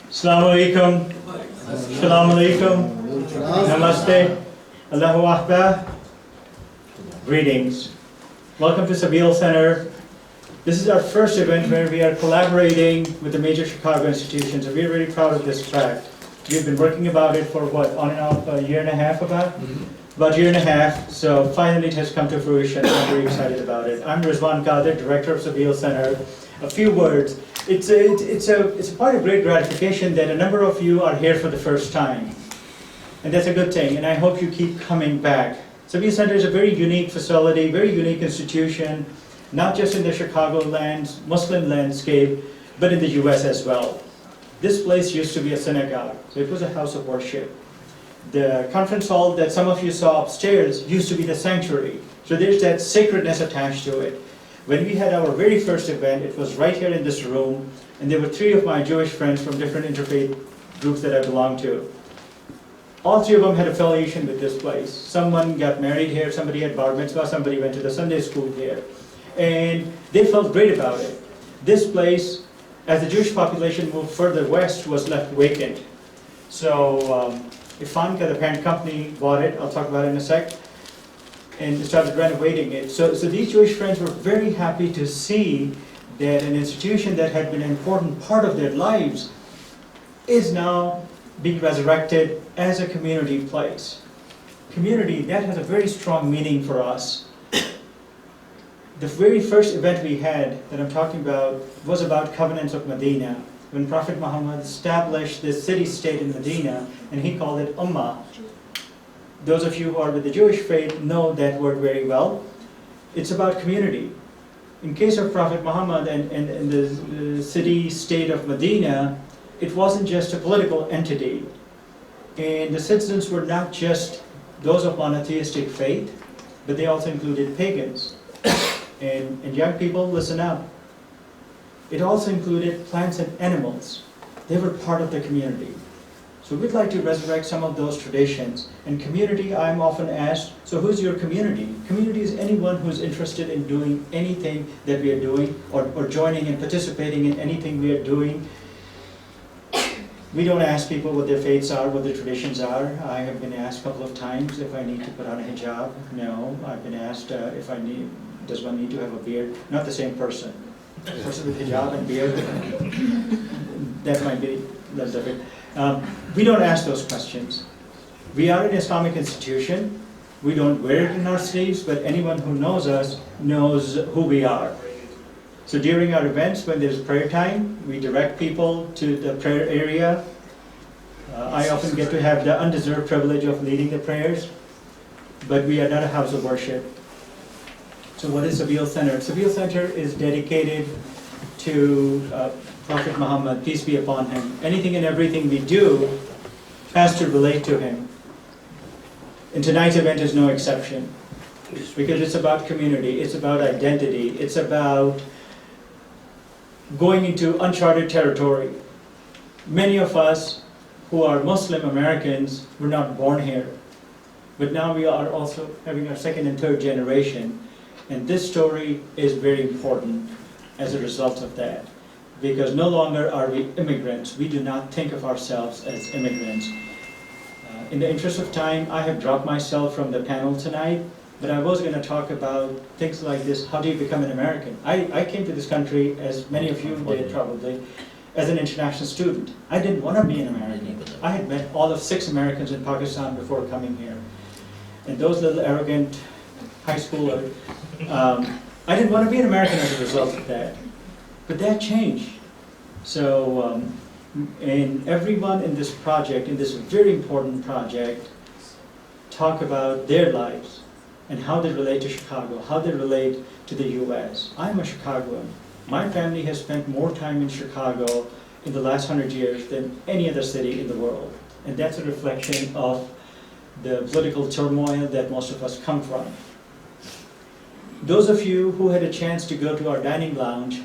Assalamu alaikum. Assalamu alaikum. Namaste. Allahu Akbar. Greetings. Welcome to Sabeel Center. This is our first event where we are collaborating with the major Chicago institutions, and we're really proud of this fact. We've been working about it for what, on and off, a year and a half about? About a year and a half, so finally it has come to fruition. I'm very excited about it. I'm Rizwan Qadir, Director of Sabeel Center. A few words. It's a part of great gratification that a number of you are here for the first time. And that's a good thing, and I hope you keep coming back. Sabeel Center is a very unique facility, very unique institution, not just in the Chicagoland Muslim landscape, but in the US as well. This place used to be a synagogue, so it was a house of worship. The conference hall that some of you saw upstairs used to be the sanctuary, so there's that sacredness attached to it. When we had our very first event, it was right here in this room, and there were 3 of my Jewish friends from different interfaith groups that I belong to. All 3 of them had affiliation with this place. Someone got married here, somebody had bar mitzvah, somebody went to the Sunday school here. And they felt great about it. This place, as the Jewish population moved further west, was left vacant. So Ifanka, the parent company, bought it. I'll talk about it in a sec. And started renovating it. So these Jewish friends were very happy to see that an institution that had been an important part of their lives is now being resurrected as a community place. Community, that has a very strong meaning for us. The very first event we had that I'm talking about was about Covenants of Medina, when Prophet Muhammad established this city-state in Medina, and he called it Ummah. Those of you who are with the Jewish faith know that word very well. It's about community. In case of Prophet Muhammad and the city-state of Medina, it wasn't just a political entity. And the citizens were not just those of monotheistic faith, but they also included pagans. And young people, listen up. It also included plants and animals. They were part of the community. So we'd like to resurrect some of those traditions. And community, I'm often asked, so who's your community? Community is anyone who's interested in doing anything that we are doing, or joining and participating in anything we are doing. We don't ask people what their faiths are, what their traditions are. I have been asked a couple of times if I need to put on a hijab. No. I've been asked if does one need to have a beard? Not the same person. The person with hijab and beard, that might be a little different. We don't ask those questions. We are an Islamic institution. We don't wear it in our sleeves, but anyone who knows us knows who we are. So during our events, when there's prayer time, we direct people to the prayer area. I often get to have the undeserved privilege of leading the prayers, but we are not a house of worship. So what is Sabeel Center? Sabeel Center is dedicated to Prophet Muhammad, peace be upon him. Anything and everything we do has to relate to him. And tonight's event is no exception, because it's about community, it's about identity, it's about going into uncharted territory. Many of us who are Muslim Americans were not born here, but now we are also having our 2nd and 3rd generation. And this story is very important as a result of that, because no longer are we immigrants. We do not think of ourselves as immigrants. In the interest of time, I have dropped myself from the panel tonight, but I was going to talk about things like this. How do you become an American? I came to this country, as many of you did probably, as an international student. I didn't want to be an American. I had met all of 6 Americans in Pakistan before coming here. And those little arrogant high schoolers, I didn't want to be an American as a result of that. But that changed. So, and everyone in this project, in this very important project, talk about their lives and how they relate to Chicago, how they relate to the US. I'm a Chicagoan. My family has spent more time in Chicago in the last 100 years than any other city in the world. And that's a reflection of the political turmoil that most of us come from. Those of you who had a chance to go to our dining lounge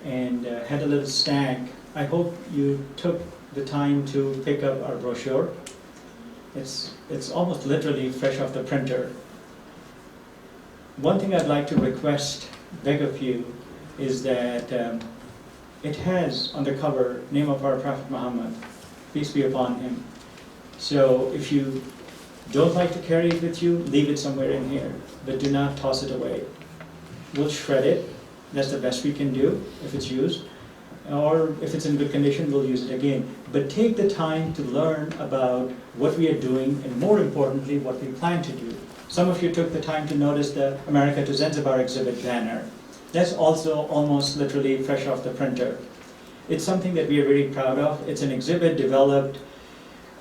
and had a little snack, I hope you took the time to pick up our brochure. It's almost literally fresh off the printer. One thing I'd like to request, beg of you, is that it has on the cover name of our Prophet Muhammad, peace be upon him. So if you don't like to carry it with you, leave it somewhere in here, but do not toss it away. We'll shred it. That's the best we can do if it's used. Or if it's in good condition, we'll use it again. But take the time to learn about what we are doing, and more importantly, what we plan to do. Some of you took the time to notice the America to Zanzibar exhibit banner. That's also almost literally fresh off the printer. It's something that we are very proud of. It's an exhibit developed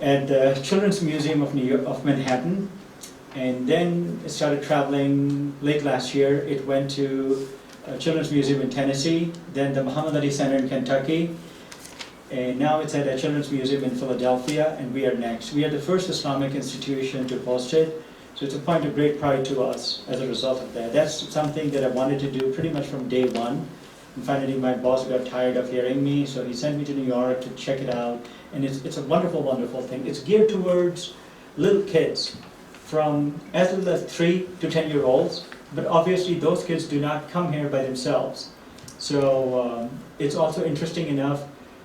at the Children's Museum of Manhattan, and then it started traveling late last year. It went to Children's Museum in Tennessee, then the Muhammad Ali Center in Kentucky, and now it's at a Children's Museum in Philadelphia, and we are next. We are the first Islamic institution to host it, so it's a point of great pride to us as a result of that. That's something that I wanted to do pretty much from day one. And finally, my boss got tired of hearing me, so he sent me to New York to check it out. And it's a wonderful, wonderful thing. It's geared towards little kids from as little as 3 to 10-year-olds. But obviously, those kids do not come here by themselves. So it's also interesting enough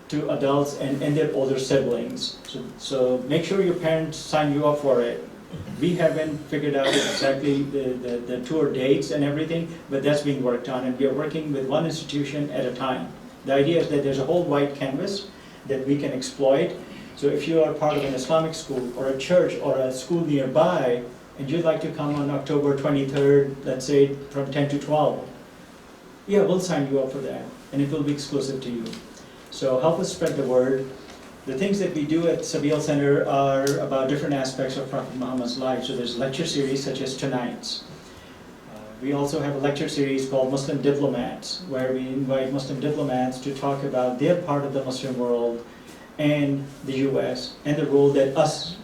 to adults and their older siblings. So make sure your parents sign you up for it. We haven't figured out exactly the tour dates and everything, but that's being worked on, and we are working with one institution at a time. The idea is that there's a whole white canvas that we can exploit. So if you are part of an Islamic school or a church or a school nearby, and you'd like to come on October 23rd, let's say from 10 to 12, yeah, we'll sign you up for that, and it will be exclusive to you. So help us spread the word. The things that we do at Sabeel Center are about different aspects of Prophet Muhammad's life. So there's lecture series such as tonight's. We also have a lecture series called Muslim Diplomats, where we invite Muslim diplomats to talk about their part of the Muslim world and the U.S. and the role that us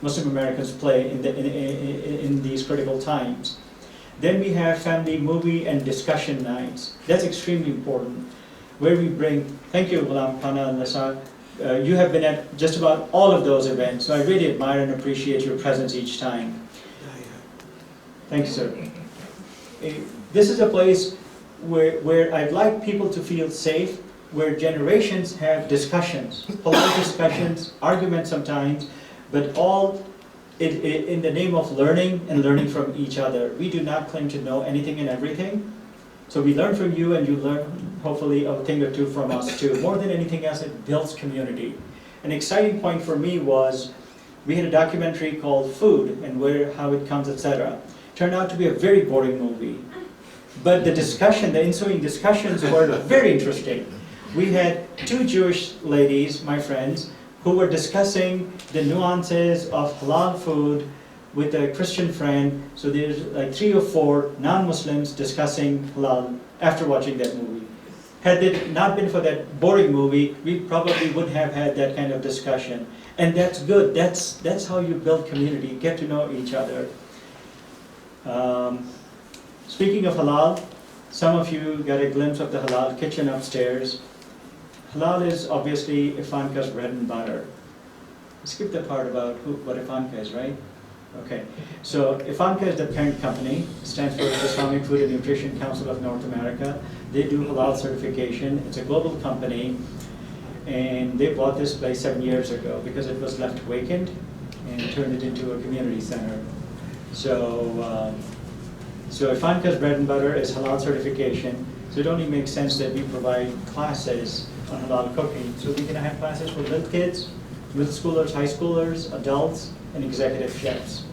Muslim Americans play in these critical times. Then we have family movie and discussion nights. That's extremely important, where we bring, thank you, Ghulam Khana and Nasa. You have been at just about all of those events, so I really admire and appreciate your presence each time. Thank you, sir. This is a place where I'd like people to feel safe, where generations have discussions, polite discussions, arguments sometimes, but all in the name of learning and learning from each other. We do not claim to know anything and everything. So we learn from you, and you learn, hopefully, a thing or two from us too. More than anything else, it builds community. An exciting point for me was, we had a documentary called Food, and how it comes, etc. Turned out to be a very boring movie. But the discussion, the ensuing discussions were very interesting. We had 2 Jewish ladies, my friends, who were discussing the nuances of halal food with a Christian friend. So there's like 3 or 4 non-Muslims discussing halal after watching that movie. Had it not been for that boring movie, we probably wouldn't have had that kind of discussion. And that's good. That's how you build community, get to know each other. Speaking of halal, some of you got a glimpse of the halal kitchen upstairs. Halal is obviously Ifanka's bread and butter. Skip the part about what Ifanka is, right? Okay, so Ifanka is the parent company. It stands for Islamic Food and Nutrition Council of North America. They do halal certification. It's a global company, and they bought this place 7 years ago because it was left vacant and turned it into a community center. So, so Ifanka's bread and butter is halal certification. So it only makes sense that we provide classes on halal cooking. So we can have classes for little kids, middle schoolers, high schoolers, adults, and executive chefs.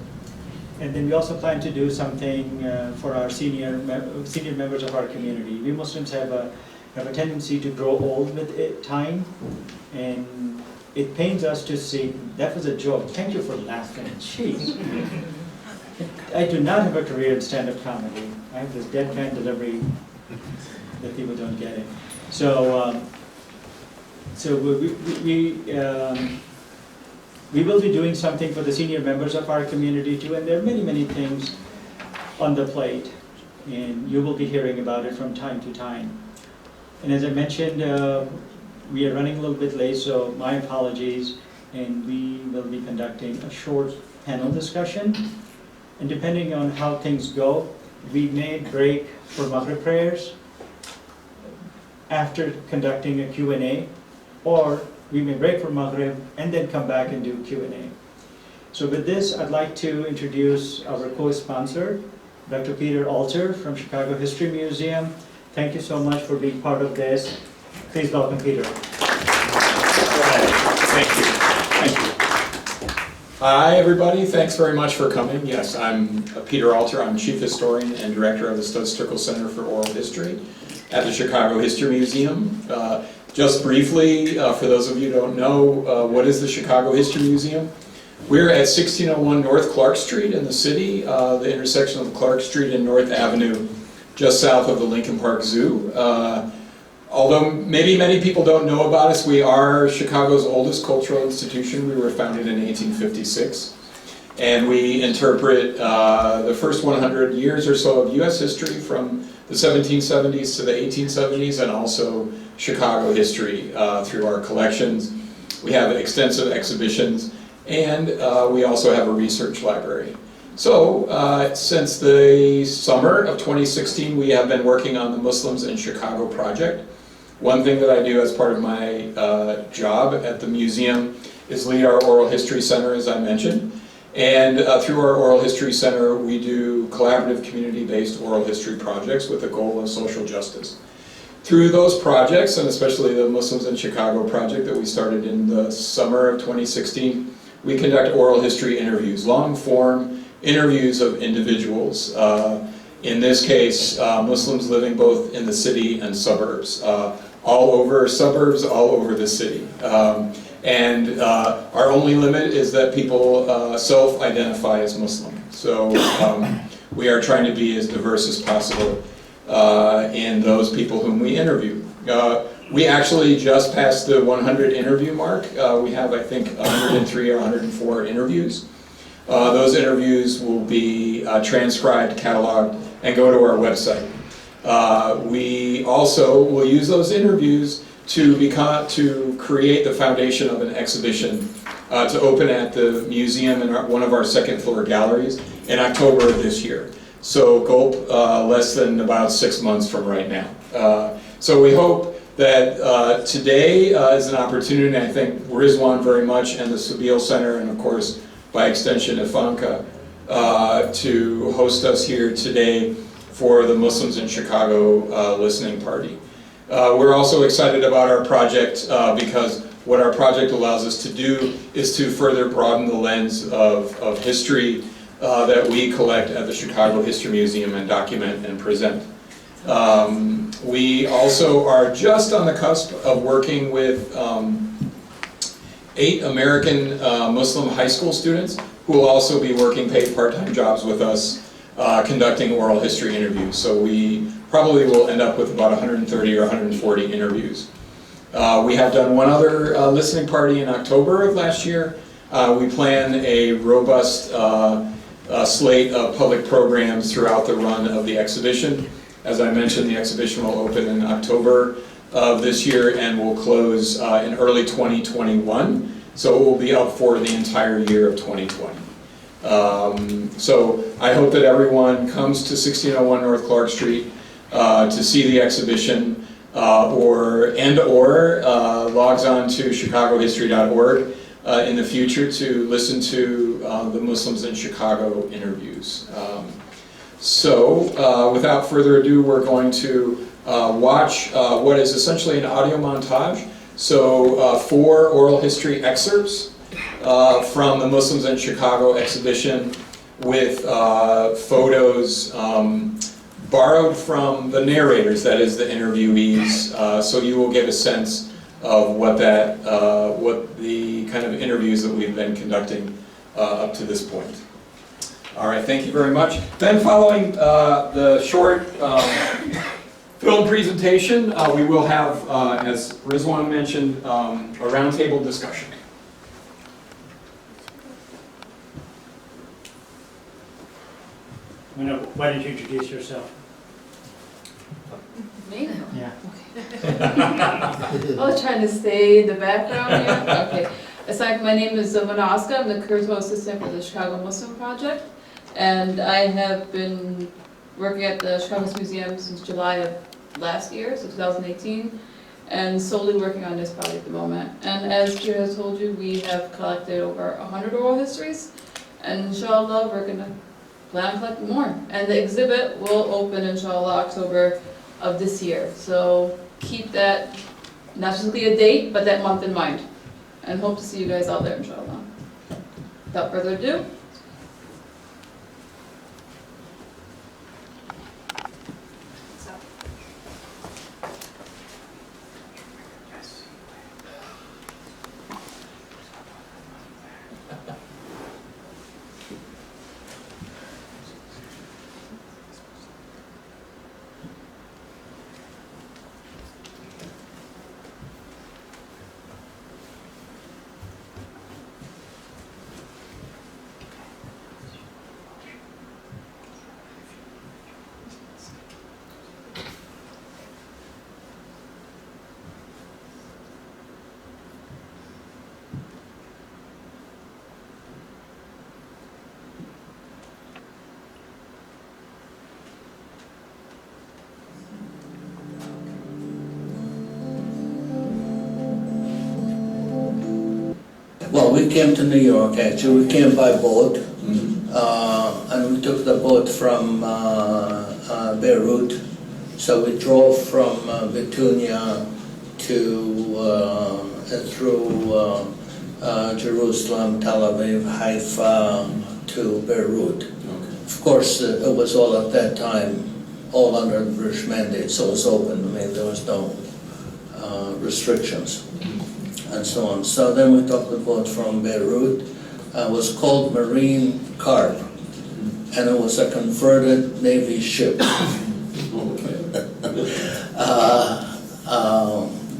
And then we also plan to do something for our senior members of our community. We Muslims have a tendency to grow old with time, and it pains us to see. That was a joke. Thank you for laughing. Jeez. I do not have a career in stand-up comedy. I have this deadpan delivery that people don't get it. So, we will be doing something for the senior members of our community too, and there are many, many things on the plate, and you will be hearing about it from time to time. And as I mentioned, we are running a little bit late, so my apologies, and we will be conducting a short panel discussion. And depending on how things go, we may break for Maghrib prayers. after conducting a Q&A, or we may break for Maghrib and then come back and do Q&A. So with this, I'd like to introduce our co-sponsor, Dr. Peter Alter from Chicago History Museum. Thank you so much for being part of this. Please welcome Peter. Thank you. Thank you. Hi, everybody. Thanks very much for coming. Yes, I'm Peter Alter. I'm Chief Historian and Director of the Studs Terkel Center for Oral History at the Chicago History Museum. Just briefly, for those of you who don't know, what is the Chicago History Museum? We're at 1601 North Clark Street in the city, the intersection of Clark Street and North Avenue, just south of the Lincoln Park Zoo. Although maybe many people don't know about us, we are Chicago's oldest cultural institution. We were founded in 1856. And we interpret the first 100 years or so of U.S. history from the 1770s to the 1870s, and also Chicago history through our collections. We have extensive exhibitions, and we also have a research library. So, since the summer of 2016, we have been working on the Muslims in Chicago project. One thing that I do as part of my job at the museum is lead our Oral History Center, as I mentioned. And through our Oral History Center, we do collaborative community-based oral history projects with the goal of social justice. Through those projects, and especially the Muslims in Chicago project that we started in the summer of 2016, we conduct oral history interviews, long-form interviews of individuals. In this case, Muslims living both in the city and suburbs. All over the city. Our only limit is that people self-identify as Muslim. So we are trying to be as diverse as possible in those people whom we interview. We actually just passed the 100 interview mark. We have, I think, 103 or 104 interviews. Those interviews will be transcribed, cataloged, and go to our website. We also will use those interviews to create the foundation of an exhibition to open at the museum in one of our second floor galleries in October of this year. So gulp, less than about 6 months from right now. So we hope that today is an opportunity, and I thank Rizwan very much and the Sabeel Center, and of course by extension Ivanka, to host us here today for the Muslims in Chicago listening party. We're also excited about our project because what our project allows us to do is to further broaden the lens of history that we collect at the Chicago History Museum and document and present. We also are just on the cusp of working with 8 American Muslim high school students who will also be working paid part-time jobs with us conducting oral history interviews. So we probably will end up with about 130 or 140 interviews. We have done one other listening party in October of last year. We plan a robust slate of public programs throughout the run of the exhibition. As I mentioned, the exhibition will open in October of this year and will close in early 2021. So it will be up for the entire year of 2020. So I hope that everyone comes to 1601 North Clark Street to see the exhibition or logs on to chicagohistory.org in the future to listen to the Muslims in Chicago interviews. So without further ado, we're going to watch what is essentially an audio montage. So 4 oral history excerpts from the Muslims in Chicago exhibition with photos borrowed from the narrators, that is the interviewees, so you will get a sense of what the kind of interviews that we've been conducting up to this point. All right, thank you very much. Then following the short film presentation, we will have, as Rizwan mentioned, a roundtable discussion. Why don't you introduce yourself? Me? Yeah. Oh, trying to stay in the background here? Okay. Aside, my name is Mona Oscar. I'm the Curatorial Assistant for the Chicago Muslim Project. And I have been working at the Chicago Museum since July of last year, so 2018, and solely working on this project at the moment. And as Peter has told you, we have collected over 100 oral histories, and inshallah, we're gonna plan on collecting more. And the exhibit will open inshallah October of this year. So keep that, not just a date, but that month in mind. And hope to see you guys out there inshallah. Without further ado, Well, we came to New York, actually. We came by boat, and we took the boat from Beirut. So we drove from Betunia to through Jerusalem, Tel Aviv, Haifa to Beirut. Of course, it was all at that time all under the British mandate, so it was open. I mean, there was no restrictions and so on. So then we took the boat from Beirut. It was called Marine Carp, and it was a converted Navy ship.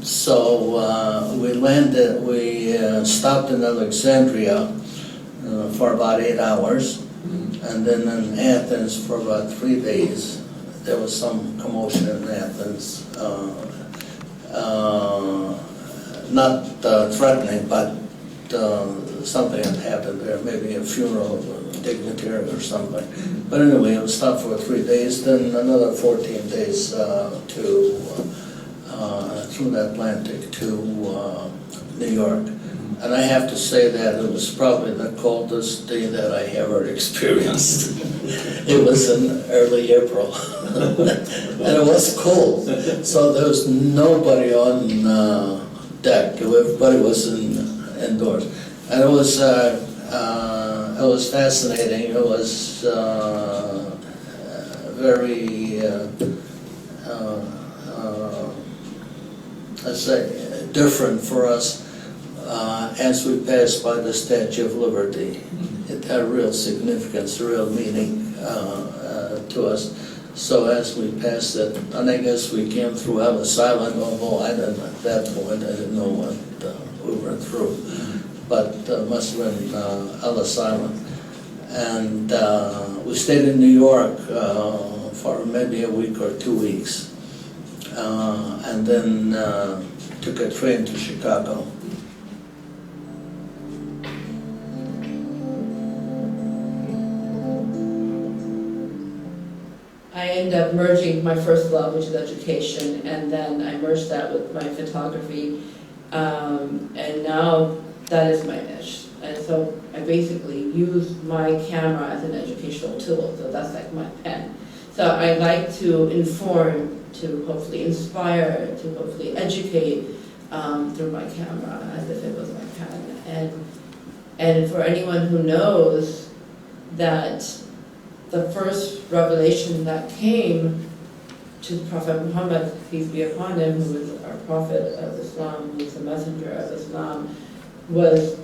So we landed, we stopped in Alexandria for about 8 hours, and then in Athens for about 3 days. There was some commotion in Athens. Not threatening, but something had happened there, maybe a funeral of a dignitary or something. But anyway, it was stopped for 3 days, then another 14 days through the Atlantic to New York. And I have to say that it was probably the coldest day that I ever experienced. It was in early April, and it was cold. So there was nobody on deck. Everybody was indoors, and it was fascinating. It was very, let's say, different for us as we passed by the Statue of Liberty. It had real significance, real meaning to us. So as we passed it, and I guess we came through Ellis Island, although I didn't, at that point, I didn't know what we were through. But must have been Ellis Island. And we stayed in New York for maybe a week or 2 weeks. And then took a train to Chicago. I ended up merging my first love, which is education, and then I merged that with my photography, and now that is my niche. And so I basically use my camera as an educational tool, so that's like my pen. So I like to inform, to hopefully inspire, to hopefully educate through my camera, as if it was my pen. And for anyone who knows that the first revelation that came to the Prophet Muhammad, peace be upon him, who is our prophet of Islam, who is the messenger of Islam, was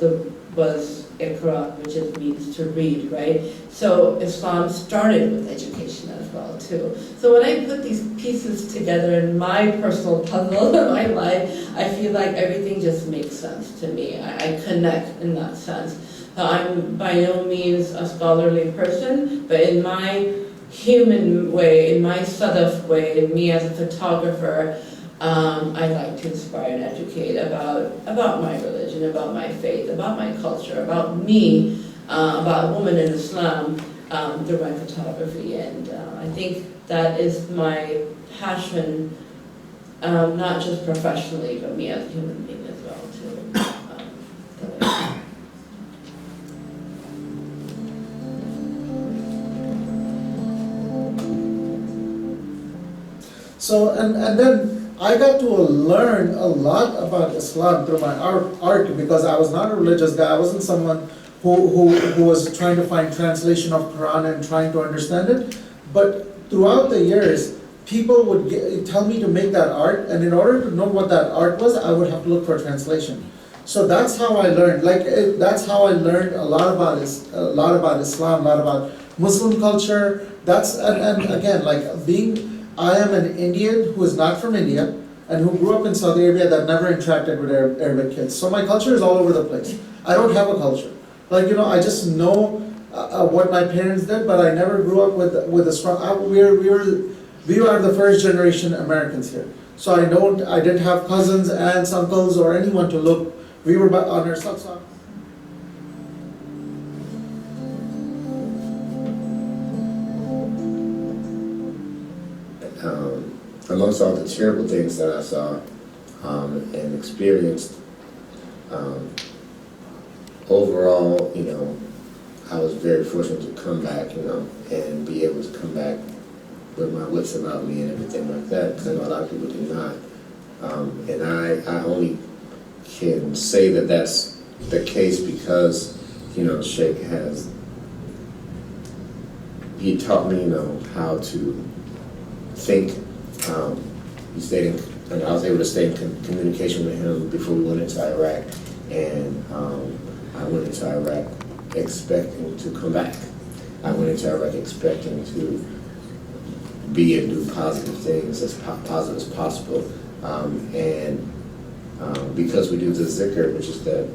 Iqra, which means to read, right? So Islam started with education as well, too. So when I put these pieces together in my personal puzzle in my life, I feel like everything just makes sense to me. I connect in that sense. I'm by no means a scholarly person, but in my human way, in my sadaf way, in me as a photographer, I like to inspire and educate about my religion, about my faith, about my culture, about me, about women in Islam through my photography. And I think that is my passion not just professionally, but me as a human being as well too. So, and then I got to learn a lot about Islam through my art because I was not a religious guy. I wasn't someone who was trying to find translation of Quran and trying to understand it. But throughout the years, people would tell me to make that art, and in order to know what that art was, I would have to look for a translation. So that's how I learned. That's how I learned a lot about Islam, a lot about Muslim culture. And again, I am an Indian who is not from India and who grew up in Saudi Arabia that never interacted with Arabic kids. So my culture is all over the place. I don't have a culture. I just know what my parents did, but I never grew up with a strong. We are the first generation Americans here. So I didn't have cousins, aunts, uncles, or anyone to look. We were on our stuff. Amongst all the terrible things that I saw and experienced, overall, I was very fortunate to come back, and be able to come back with my wits about me and everything like that, because I know a lot of people do not. And I only can say that that's the case because, Sheikh he taught me, how to think. And I was able to stay in communication with him before we went into Iraq, and I went into Iraq expecting to come back. I went into Iraq expecting to be and do positive things, as positive as possible, and because we do the zikr, which is the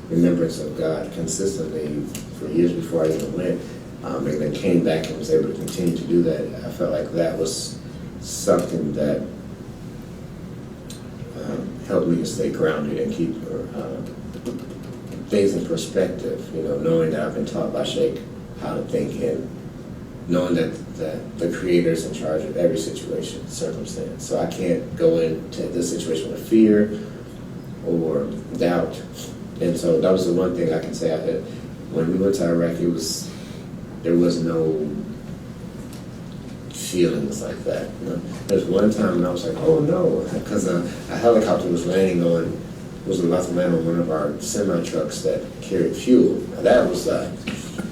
remembrance of God consistently for years before I even went, and then came back and was able to continue to do that. I felt like that was something that helped me to stay grounded and keep things in perspective, knowing that I've been taught by Sheikh how to think, and knowing that the Creator's in charge of every situation, circumstance. So I can't go into this situation with fear or doubt. And so that was the one thing I can say. When we went to Iraq, there was no feelings like that. There's one time when I was like, oh no, because a helicopter was landing on one of our semi-trucks that carried fuel. Now that was like,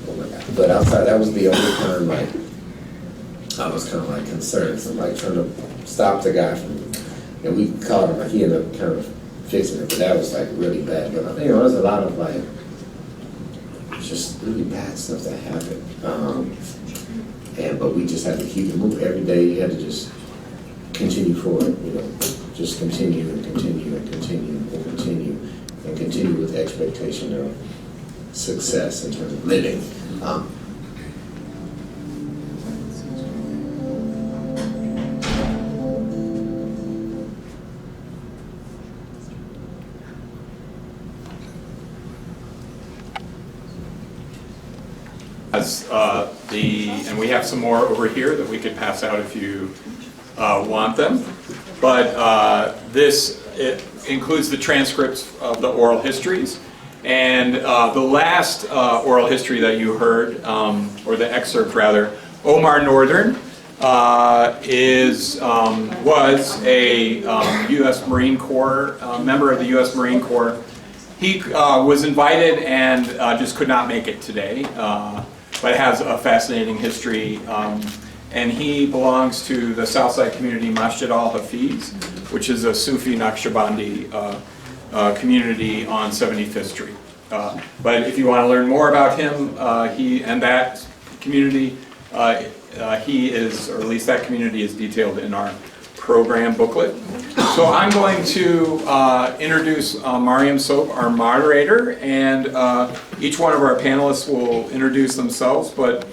oh my God. But outside, that was the only time I was kind of concerned. So I'm trying to stop the guy from, and we called him, he ended up kind of fixing it, but that was really bad. But there's a lot of just really bad stuff that happened. But we just had to keep it moving. Every day you had to just continue forward, just continue and continue and continue and continue and continue with the expectation of success in terms of living. And we have some more over here that we could pass out if you want them. But it includes the transcripts of the oral histories. And the last oral history that you heard, or the excerpt rather, Omar Northern was a U.S. Marine Corps, member of the U.S. Marine Corps. He was invited and just could not make it today. But it has a fascinating history, and he belongs to the Southside community Masjid al-Hafiz, which is a Sufi Naqshbandi community on 75th Street. But if you want to learn more about him, he and that community, he is, or at least that community is detailed in our program booklet. So I'm going to introduce Mariam Soap, our moderator, and each one of our panelists will introduce themselves, but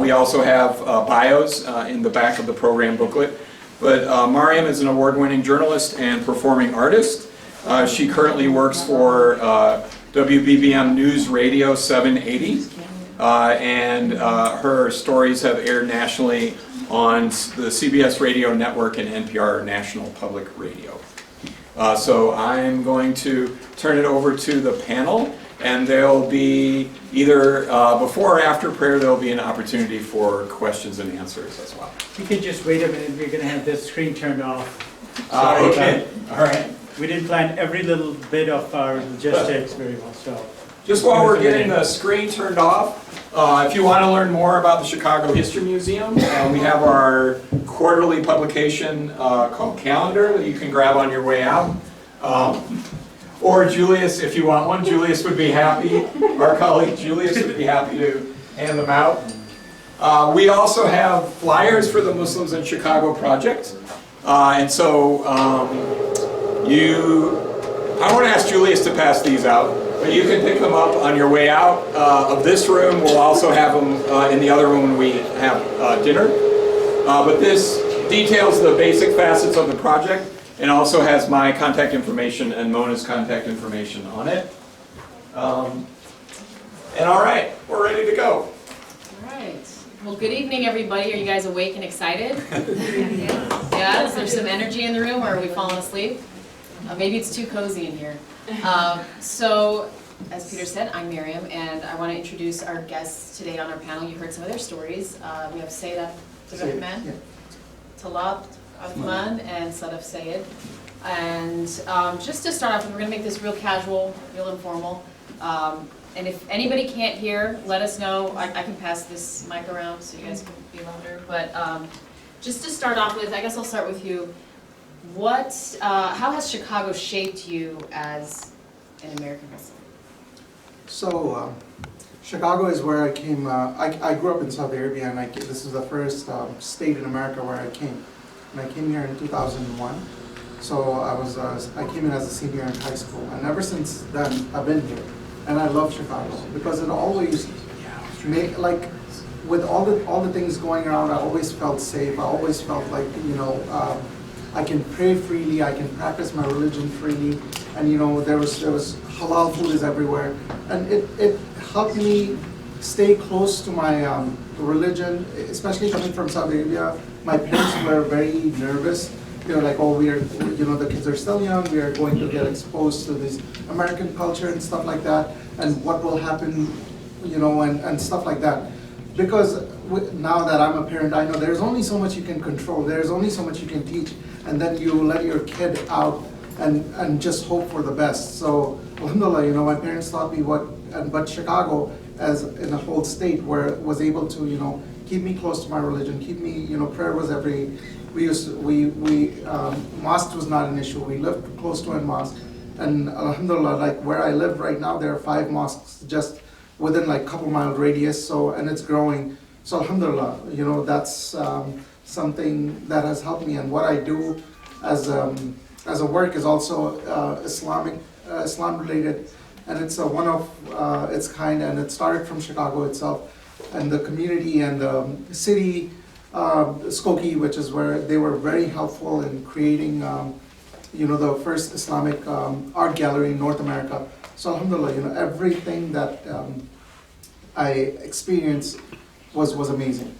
we also have bios in the back of the program booklet. But Mariam is an award-winning journalist and performing artist. She currently works for WBBM News Radio 780, and her stories have aired nationally on the CBS Radio Network and NPR National Public Radio. So I'm going to turn it over to the panel, and there'll be either before or after prayer, there'll be an opportunity for questions and answers as well. You could just wait a minute, we're gonna have this screen turned off. Sorry Okay, about- all right. We didn't plan every little bit of our logistics very well, so. Just while we're getting the screen turned off, if you want to learn more about the Chicago History Museum, we have our quarterly publication called Calendar that you can grab on your way out. Or Julius, if you want one, Julius would be happy, our colleague Julius would be happy to hand them out. We also have flyers for the Muslims in Chicago project. And so I want to ask Julius to pass these out, but you can pick them up on your way out of this room. We'll also have them in the other room when we have dinner. But this details the basic facets of the project and also has my contact information and Mona's contact information on it. And all right, we're ready to go. All right. Well, good evening, everybody. Are you guys awake and excited? Yeah? Is there some energy in the room, or are we falling asleep? Maybe it's too cozy in here. So, as Peter said, I'm Miriam, and I want to introduce our guests today on our panel. You heard some of their stories. We have Sayed Abdurrahman, Talab Uthman, and Sadaf Sayed. And just to start off, we're going to make this real casual, real informal. And if anybody can't hear, let us know. I can pass this mic around so you guys can be louder. But just to start off with, I guess I'll start with you. How has Chicago shaped you as an American Muslim? So, Chicago is where I came. I grew up in Saudi Arabia, and this is the first state in America where I came. And I came here in 2001. So I came in as a senior in high school, and ever since then I've been here. And I love Chicago because it always made, like, with all the things going around, I always felt safe. I always felt like, I can pray freely, I can practice my religion freely, and there was halal food is everywhere, and it helped me stay close to my religion, especially coming from Saudi Arabia. My parents were very nervous. They were like, oh, the kids are still young, we are going to get exposed to this American culture and stuff like that, and what will happen, and stuff like that. Because now that I'm a parent, I know there's only so much you can control, there's only so much you can teach, and then you let your kid out and just hope for the best. So, alhamdulillah, my parents taught me but Chicago, as in a whole state, was able to, keep me close to my religion, keep me, prayer was mosque was not an issue. We lived close to a mosque, and alhamdulillah, like where I live right now, there are 5 mosques just within like couple mile radius. So, and it's growing. So alhamdulillah, that's something that has helped me. And what I do as a work is also Islam related, and it's one of its kind, and it started from Chicago itself, and the community and the city. Skokie, which is where they were very helpful in creating, the first Islamic art gallery in North America. So alhamdulillah, everything that I experienced was amazing.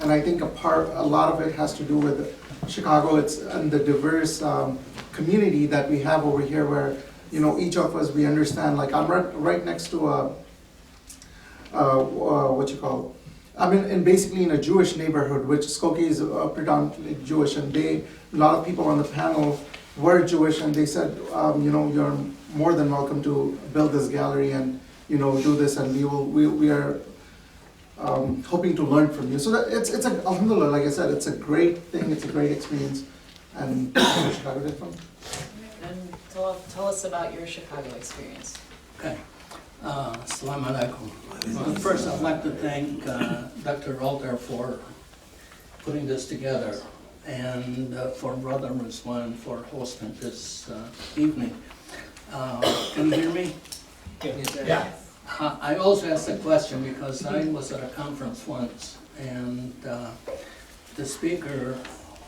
And I think a lot of it has to do with Chicago, and the diverse community that we have over here, where, each of us, we understand, like I'm right next to I'm basically in a Jewish neighborhood, which Skokie is predominantly Jewish, and a lot of people on the panel were Jewish, and they said, you're more than welcome to build this gallery and, do this, and we are hoping to learn from you. So that it's alhamdulillah, like I said, it's a great thing, it's a great experience, and Chicago did fun. And tell us about your Chicago experience. Okay. Assalamu alaikum. Well, first, I'd like to thank Dr. Alter for putting this together, and for Brother Rizwan for hosting this evening. Can you hear me? Yeah. I also asked a question because I was at a conference once, and the speaker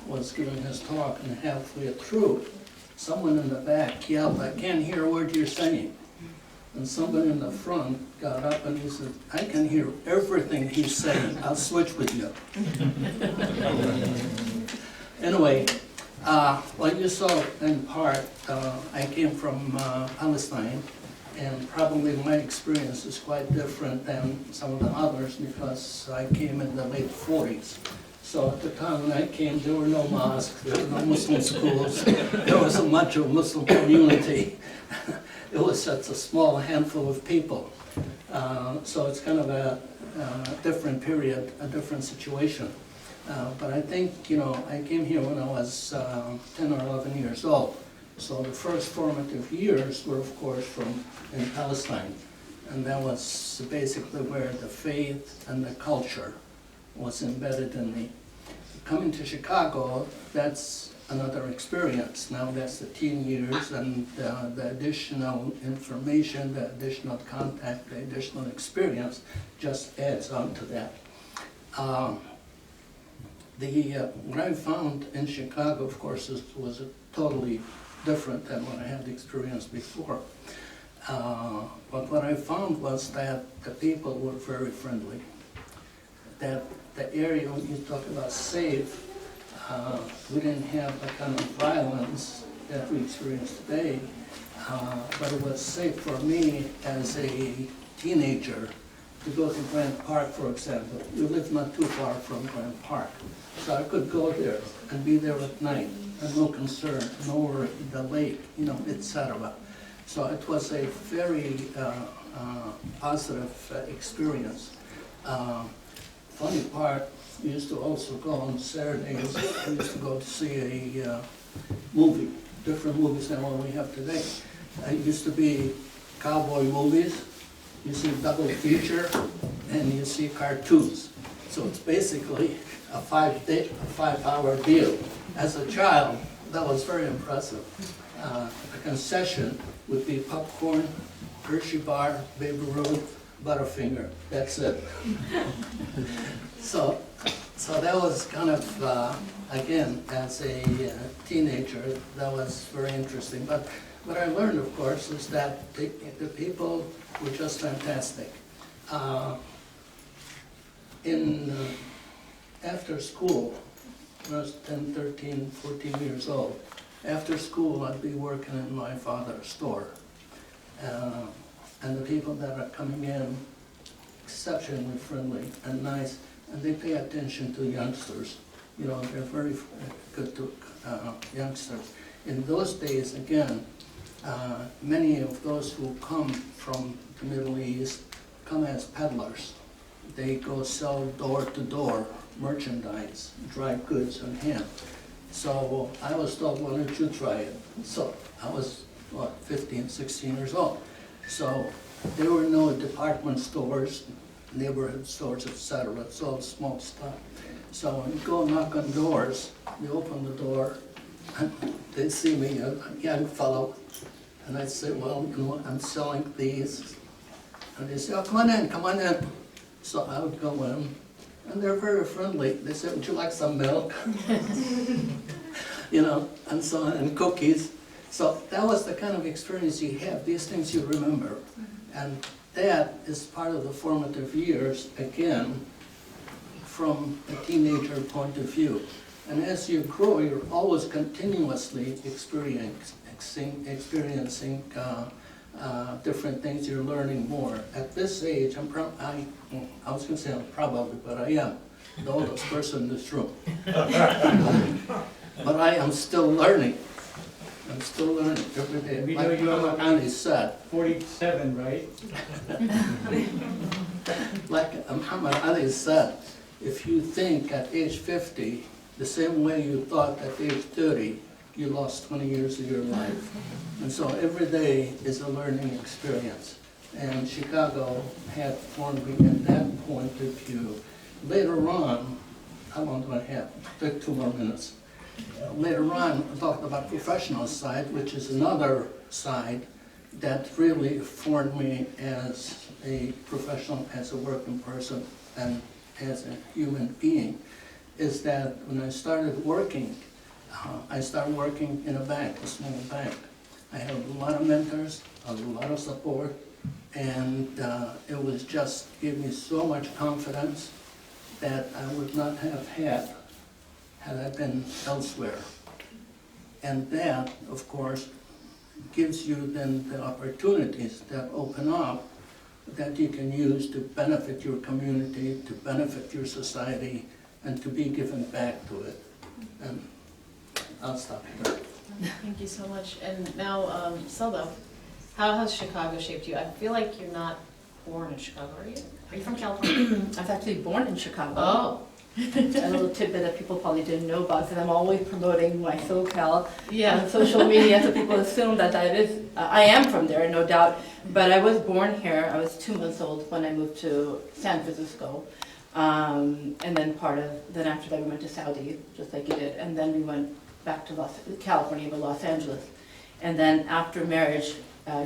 was giving his talk, and halfway through, someone in the back yelled, "I can't hear a word you're saying." And somebody in the front got up and he said, I can hear everything he's saying, I'll switch with you. Anyway, like you saw in part, I came from Palestine, and probably my experience is quite different than some of the others because I came in the late 40s. So at the time when I came, there were no mosques, there were no Muslim schools, there wasn't much of a Muslim community. It was such a small handful of people. So it's kind of a different period, a different situation. But I think, you know, I came here when I was 10 or 11 years old. So the first formative years were, of course, in Palestine. And that was basically where the faith and the culture was embedded in me. Coming to Chicago, that's another experience. Now that's the teen years, and the additional information, the additional contact, the additional experience just adds on to that. What I found in Chicago, of course, was totally different than what I had experienced before. But what I found was that the people were very friendly. That the area, when you talk about safe, we didn't have the kind of violence that we experience today, but it was safe for me as a teenager to go to Grant Park, for example. We lived not too far from Grant Park, so I could go there and be there at night, and no concern, no worry, the lake, you know, etc. So it was a very positive experience. Funny part, we used to also go on Saturdays, we used to go to see a movie, different movies than what we have today. It used to be cowboy movies, you see double feature, and you see cartoons. So it's basically a 5-hour deal. As a child, that was very impressive. The concession would be popcorn, Hershey bar, Baby Ruth, Butterfinger, that's it. So that was kind of, again, as a teenager, that was very interesting. But what I learned, of course, is that the people were just fantastic. After school, when I was 10, 13, 14 years old, after school I'd be working in my father's store. And the people that are coming in, exceptionally friendly and nice, and they pay attention to youngsters. You know, they're very good to youngsters. In those days, again, many of those who come from the Middle East come as peddlers. They go sell door-to-door merchandise, dry goods on hand. So I was told, why don't you try it? So I was, 15, 16 years old. So there were no department stores, neighborhood stores, etc. It's all small stuff. So when you go knock on doors, you open the door, and they see me, a young fellow, and I say, well, you know, I'm selling these. And they say, oh, come on in, come on in. So I would go in, and they're very friendly. They say, would you like some milk? You know, and so on, and cookies. So that was the kind of experience you have, these things you remember. And that is part of the formative years, again, from a teenager point of view. And as you grow, you're always continuously experiencing different things, you're learning more. At this age, I was going to say I'm probably, but I am the oldest person in this room. But I am still learning. I'm still learning every day. We know Like you are Muhammad Ali said, 47, right? like Muhammad Ali said, if you think at age 50 the same way you thought at age 30, you lost 20 years of your life. And so every day is a learning experience. And Chicago had formed me in that point of view. Later on, how long do I have? Take 2 more minutes. Later on, I talked about professional side, which is another side that really formed me as a professional, as a working person, and as a human being, is that when I started working in a bank, a small bank. I had a lot of mentors, a lot of support, And it was just, gave me so much confidence that I would not have had I been elsewhere. And that, of course, gives you then the opportunities that open up that you can use to benefit your community, to benefit your society, and to be given back to it. And I'll stop here. Thank you so much. And now, Selda, how has Chicago shaped you? I feel like you're not born in Chicago, are you? Are you from California? I was actually born in Chicago. Oh, A little tidbit that people probably didn't know about, because I'm always promoting my SoCal yeah. on social media, so people assume that I am from there, no doubt. But I was born here. I was 2 months old when I moved to San Francisco. And then then after that we went to Saudi, just like you did. And then we went back to California, but Los Angeles. And then after marriage,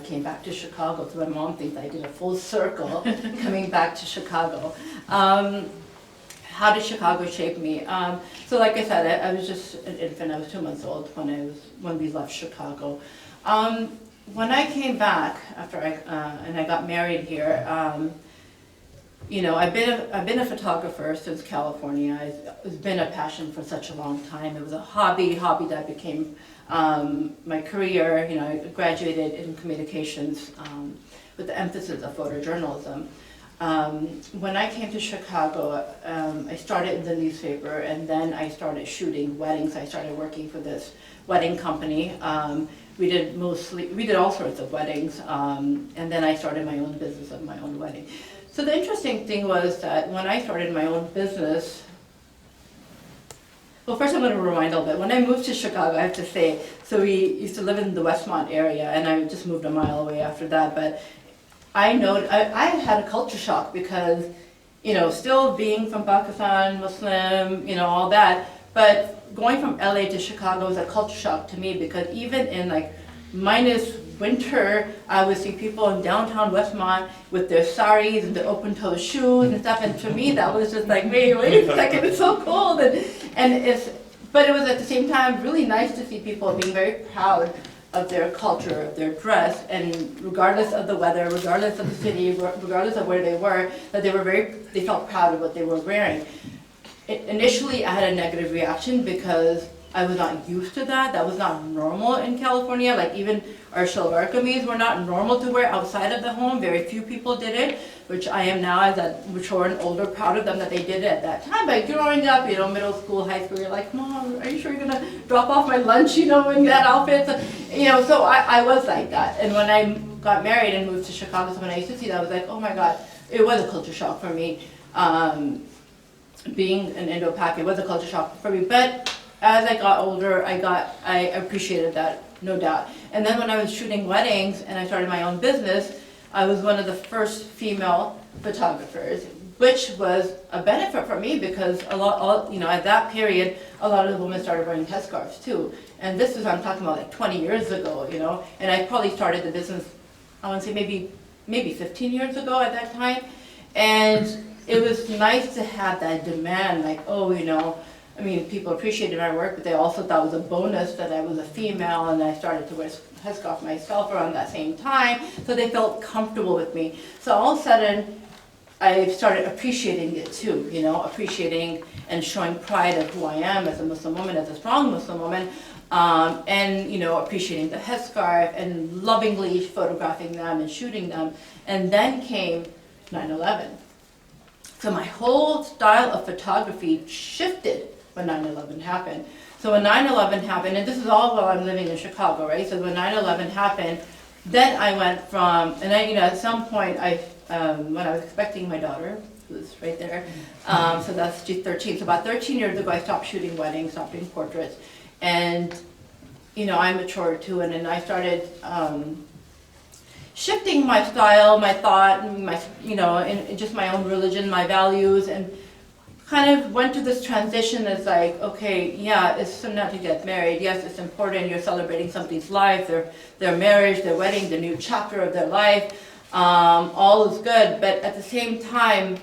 came back to Chicago. So my mom thinks I did a full circle coming back to Chicago. How did Chicago shape me? So like I said, I was just an infant. I was 2 months old when we left Chicago. When I came back after I got married here, you know, I've been a photographer since California. It's been a passion for such a long time. It was a hobby that became my career. You know, I graduated in communications with the emphasis of photojournalism. When I came to Chicago, I started in the newspaper, and then I started shooting weddings. I started working for this wedding company. We did all sorts of weddings, and then I started my own business of my own wedding. So the interesting thing was that when I started my own business, well, first I'm going to rewind a little bit. When I moved to Chicago, I have to say, so we used to live in the Westmont area, and I just moved a mile away after that, but I had a culture shock because, you know, still being from Pakistan, Muslim, you know, all that, but going from LA to Chicago was a culture shock to me, because even in like minus winter, I would see people in downtown Westmont with their saris and their open-toe shoes and stuff, and to me that was just like, wait a second, it's so cold, but it was at the same time really nice to see people being very proud of their culture, of their dress, and regardless of the weather, regardless of the city, regardless of where they were, that they felt proud of what they were wearing. Initially, I had a negative reaction because I was not used to that. That was not normal in California. Like even our shalwar kameez were not normal to wear outside of the home. Very few people did it, which I am now, as a mature and older, proud of them that they did it at that time. But growing up, you know, middle school, high school, you're like, Mom, are you sure you're gonna drop off my lunch, you know, in that outfit? So, you know, so I was like that. And when I got married and moved to Chicago, so when I used to see that, I was like, oh my God, it was a culture shock for me. Being an Indo-Pak, it was a culture shock for me. But as I got older, I appreciated that, no doubt. And then when I was shooting weddings and I started my own business, I was one of the first female photographers, which was a benefit for me because at that period, a lot of the women started wearing headscarves too. And this is, I'm talking about like 20 years ago, you know, and I probably started the business, I want to say maybe 15 years ago at that time. And it was nice to have that demand, like, oh, you know, I mean, people appreciated my work, but they also thought it was a bonus that I was a female, and I started to wear headscarf myself around that same time, so they felt comfortable with me. So all of a sudden, I started appreciating it too, you know, appreciating and showing pride of who I am as a Muslim woman, as a strong Muslim woman, and, you know, appreciating the headscarf and lovingly photographing them and shooting them. And then came 9/11. So my whole style of photography shifted when 9/11 happened. So when 9/11 happened, and this is all while I'm living in Chicago, right? So when 9/11 happened, then I went from, and I, you know, at some point, when I was expecting my daughter, who's right there, so that's 13. So about 13 years ago, I stopped shooting weddings, stopped doing portraits, and, you know, I matured too, and then I started shifting my style, my thought, and my, you know, and just my own religion, my values, and kind of went to this transition as like, okay, yeah, it's sunnah to get married. Yes, it's important. You're celebrating somebody's life, their marriage, their wedding, the new chapter of their life. All is good, but at the same time,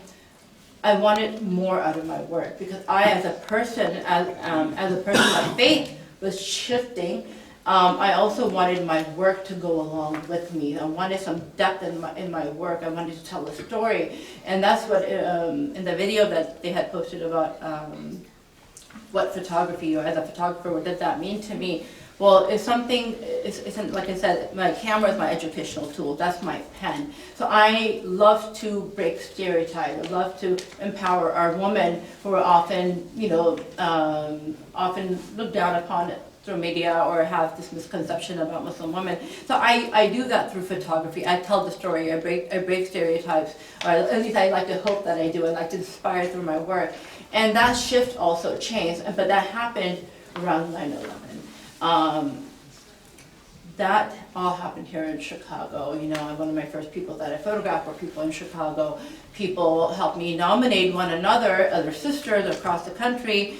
I wanted more out of my work because I, as a person, as a person of faith, was shifting. I also wanted my work to go along with me. I wanted some depth in my work. I wanted to tell a story. And that's what, in the video that they had posted about what photography, or as a photographer, what does that mean to me? Well, it's something, it's like I said, my camera is my educational tool, that's my pen. So I love to break stereotypes, I love to empower our women who are often, often looked down upon through media or have this misconception about Muslim women. So I do that through photography. I tell the story, I break stereotypes, or at least I like to hope that I do. I like to inspire through my work. And that shift also changed, but that happened around 9/11. That all happened here in Chicago. One of my first people that I photographed were people in Chicago. People helped me nominate one another, other sisters across the country,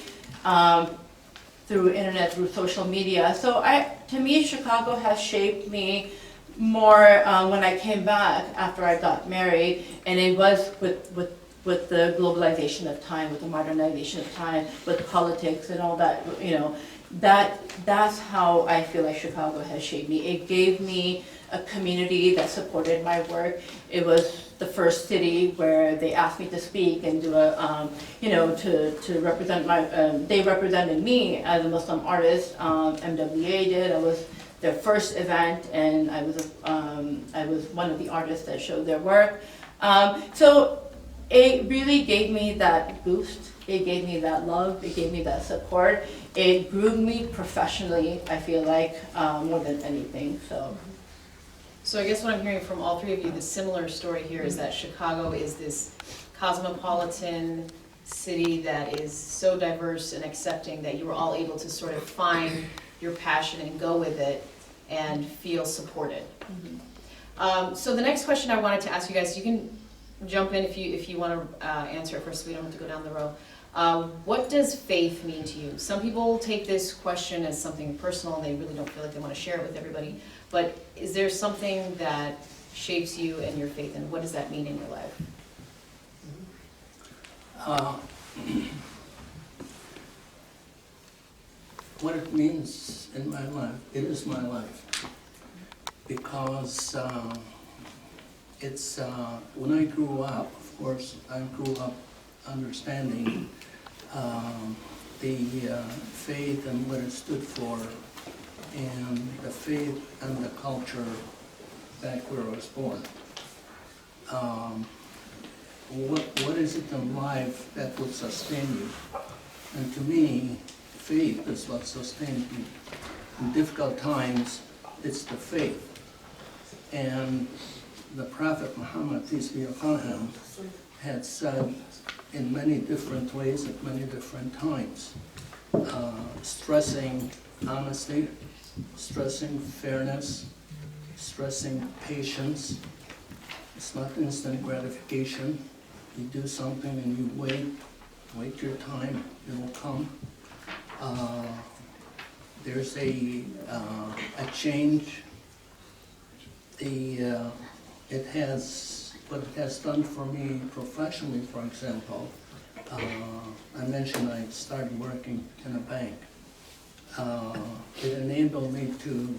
through internet, through social media. So to me, Chicago has shaped me more when I came back after I got married, and it was with the globalization of time, with the modernization of time, with politics and all that, that's how I feel like Chicago has shaped me. It gave me a community that supported my work. It was the first city where they asked me to speak and do to represent they represented me as a Muslim artist. MWA did. I was their first event, and I was one of the artists that showed their work. So it really gave me that boost. It gave me that love. It gave me that support. It grew me professionally, I feel like, more than anything. So I guess what I'm hearing from all three of you, the similar story here is that Chicago is this cosmopolitan city that is so diverse and accepting that you were all able to sort of find your passion and go with it and feel supported. So the next question I wanted to ask you guys, you can jump in if you want to answer it first, so we don't have to go down the row. What does faith mean to you? Some people take this question as something personal. They really don't feel like they want to share it with everybody. But is there something that shapes you and your faith, and what does that mean in your life? What it means in my life, it is my life. Because when I grew up, of course, I grew up understanding the faith and what it stood for, and the faith and the culture back where I was born. What is it in life that would sustain you? And to me, faith is what sustains me. In difficult times, it's the faith. And the Prophet Muhammad, peace be upon him, had said in many different ways at many different times, stressing honesty, stressing fairness, stressing patience. It's not instant gratification. You do something and you wait your time, it will come. There's a change. What it has done for me professionally, for example, I mentioned I started working in a bank. It enabled me to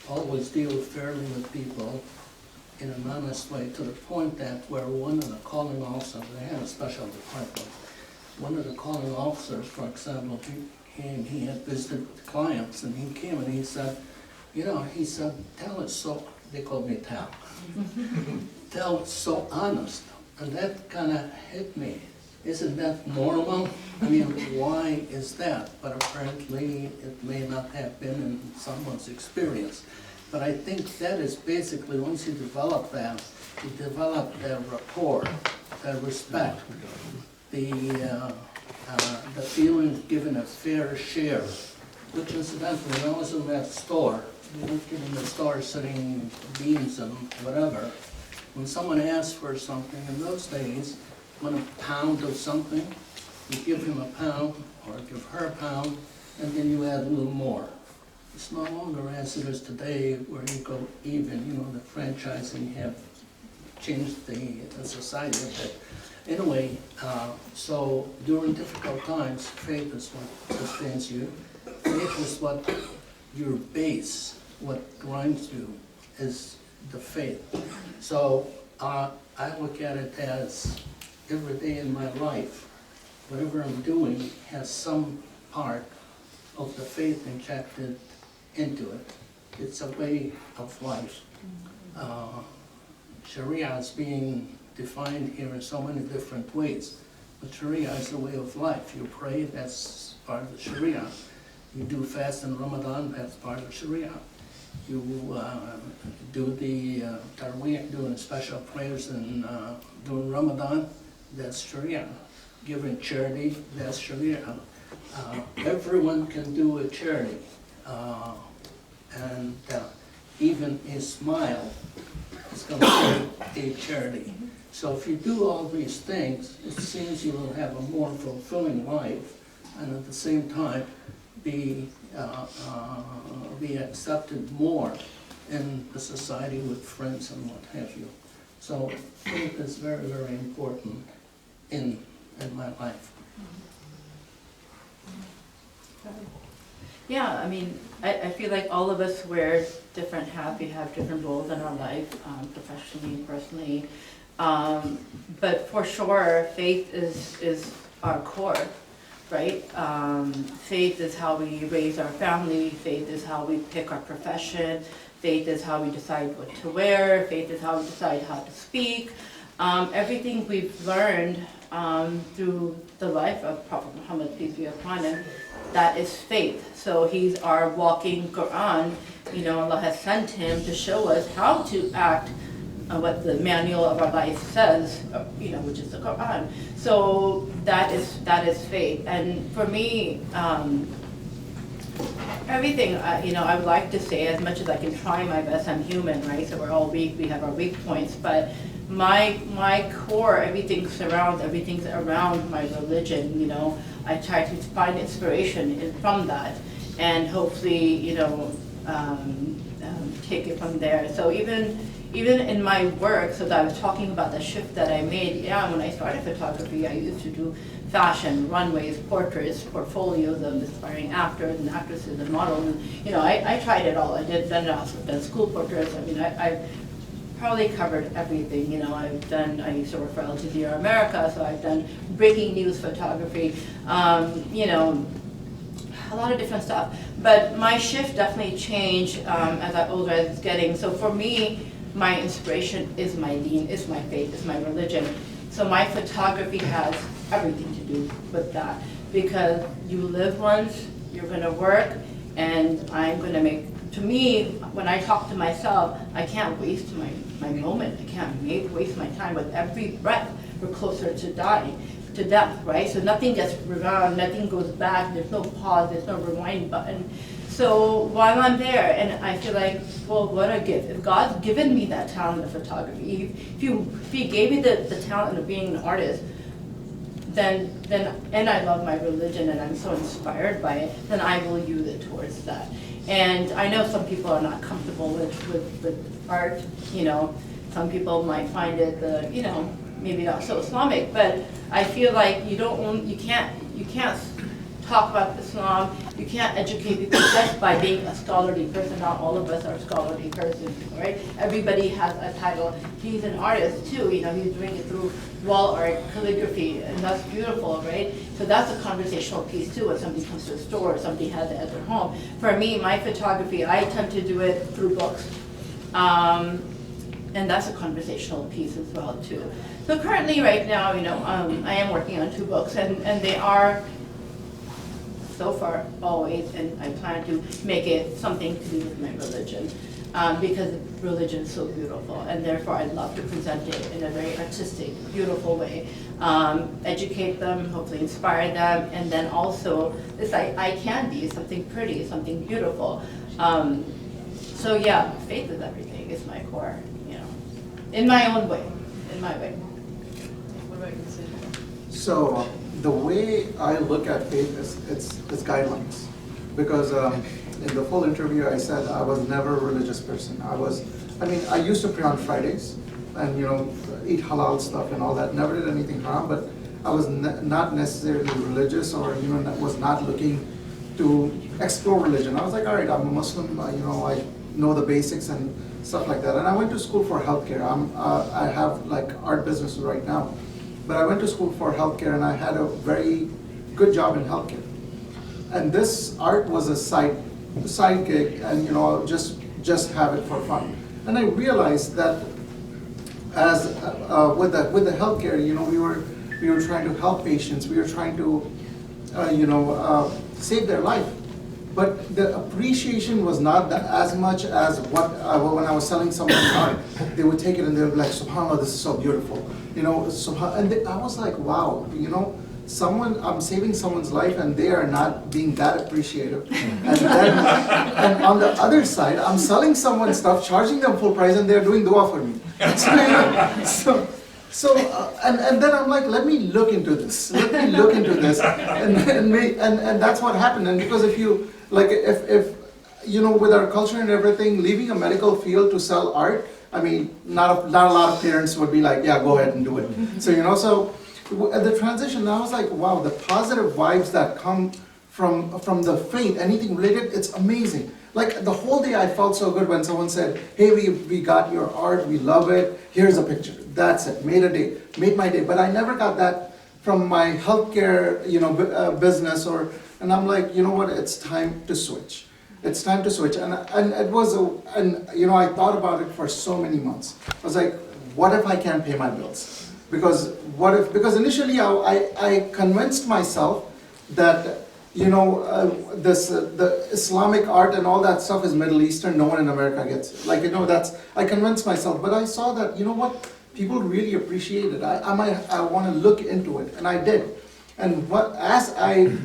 always deal fairly with people in an honest way, to the point that where one of the calling officers, they had a special department, one of the calling officers, for example, he had visited clients, and he came and he said, Tal is so, they called me Tal, Tal is so honest, and that kind of hit me. Isn't that normal? I mean, why is that? But apparently it may not have been in someone's experience. But I think that is basically, once you develop that, you develop that rapport, that respect, the feeling of giving a fair share, which incidentally, when I was in that store, in the store selling beans and whatever, when someone asked for something in those days, when a pound of something, you give him a pound or give her a pound, and then you add a little more. It's no longer as it is today where you go even, the franchising have changed the society a bit. Anyway, so during difficult times, faith is what sustains you. Faith is what your base, what grinds you, is the faith. So I look at it as every day in my life, whatever I'm doing has some part of the faith injected into it. It's a way of life. Sharia is being defined here in so many different ways, but Sharia is a way of life. You pray, that's part of the Sharia. You do fast in Ramadan, that's part of Sharia. You do the Taraweeh, doing special prayers during Ramadan, that's Sharia. Giving charity, that's Sharia. Everyone can do a charity. And even a smile is considered a charity. So if you do all these things, it seems you will have a more fulfilling life, and at the same time be accepted more in the society with friends and what have you. So faith is very, very important in my life. Yeah, I mean, I feel like all of us wear different hats. We have different roles in our life, professionally, personally. But for sure, faith is our core, right? Faith is how we raise our family. Faith is how we pick our profession. Faith is how we decide what to wear. Faith is how we decide how to speak. Everything we've learned through the life of Prophet Muhammad, peace be upon him, that is faith. So he's our walking Quran. You know, Allah has sent him to show us how to act, what the manual of our life says, you know, which is the Quran. So that is faith. And for me, everything, you know, I would like to say, as much as I can try my best, I'm human, right? So we're all weak, we have our weak points, but my core, everything's around my religion, you know. I try to find inspiration from that, and hopefully, you know, take it from there. So even in my work, so that I was talking about the shift that I made, yeah, when I started photography, I used to do fashion, runways, portraits, portfolios of aspiring actors and actresses and models. And, you know, I tried it all. I done school portraits. I mean, I probably covered everything. You know, I used to work for Al Jazeera America, so I've done breaking news photography, you know, a lot of different stuff. But my shift definitely changed as I older I was getting. So for me, my inspiration is my deen, is my faith, is my religion. So my photography has everything to do with that, because you live once, you're gonna work, and I'm gonna make, to me, when I talk to myself, I can't waste my moment. I can't waste my time. With every breath, we're closer to dying, to death, right? So nothing gets rewound, nothing goes back, there's no pause, there's no rewind button. So while I'm there, and I feel like, well, what a gift. If God's given me that talent of photography, if He gave me the talent of being an artist, then and I love my religion and I'm so inspired by it, then I will use it towards that. And I know some people are not comfortable with art, you know. Some people might find it, you know, maybe not so Islamic, but I feel like you can't talk about Islam, you can't educate people just by being a scholarly person. Not all of us are scholarly persons, right? Everybody has a title. He's an artist too, you know, he's doing it through wall art, calligraphy, and that's beautiful, right? So that's a conversational piece too, when somebody comes to a store, or somebody has it at their home. For me, my photography, I tend to do it through books. And that's a conversational piece as well too. So currently, right now, you know, I am working on 2 books, and they are, so far, always, and I plan to make it something to do with my religion, because religion is so beautiful, and therefore I'd love to present it in a very artistic, beautiful way. Educate them, hopefully inspire them, and then also this eye candy, something pretty, something beautiful. So yeah, faith is everything, is my core, you know, in my own way, in my way. What about you, Sid? So the way I look at faith is it's guidelines, because in the full interview I said I was never a religious person. I used to pray on Fridays and, you know, eat halal stuff and all that. Never did anything haram, but I was not necessarily religious, or, you know, was not looking to explore religion. I was like, all right, I'm a Muslim, I know the basics and stuff like that. And I went to school for healthcare. I have like art businesses right now, but I went to school for healthcare and I had a very good job in healthcare. And this art was a side gig, and just have it for fun. And I realized that as with the healthcare, we were trying to help patients. We were trying to save their life. But the appreciation was not as much as what when I was selling someone art. They would take it and they would be like, "SubhanAllah, this is so beautiful." I was like, wow, I'm saving someone's life and they are not being that appreciative. And on the other side, I'm selling someone stuff, charging them full price, and they're doing dua for me. And then I'm like, let me look into this. And that's what happened. And because if with our culture and everything, leaving a medical field to sell art, I mean, not a lot of parents would be like, yeah, go ahead and do it. So at the transition, I was like, wow, the positive vibes that come from the faith, anything related, it's amazing. Like the whole day I felt so good when someone said, hey, we got your art, we love it, here's a picture. That's it, made my day. But I never got that from my healthcare, business and I'm like, you know what, it's time to switch. It's time to switch. And it was, I thought about it for so many months. I was like, what if I can't pay my bills? Because initially I convinced myself that, the Islamic art and all that stuff is Middle Eastern, no one in America gets it. I convinced myself, but I saw that, people really appreciate it. I want to look into it, and I did. And as I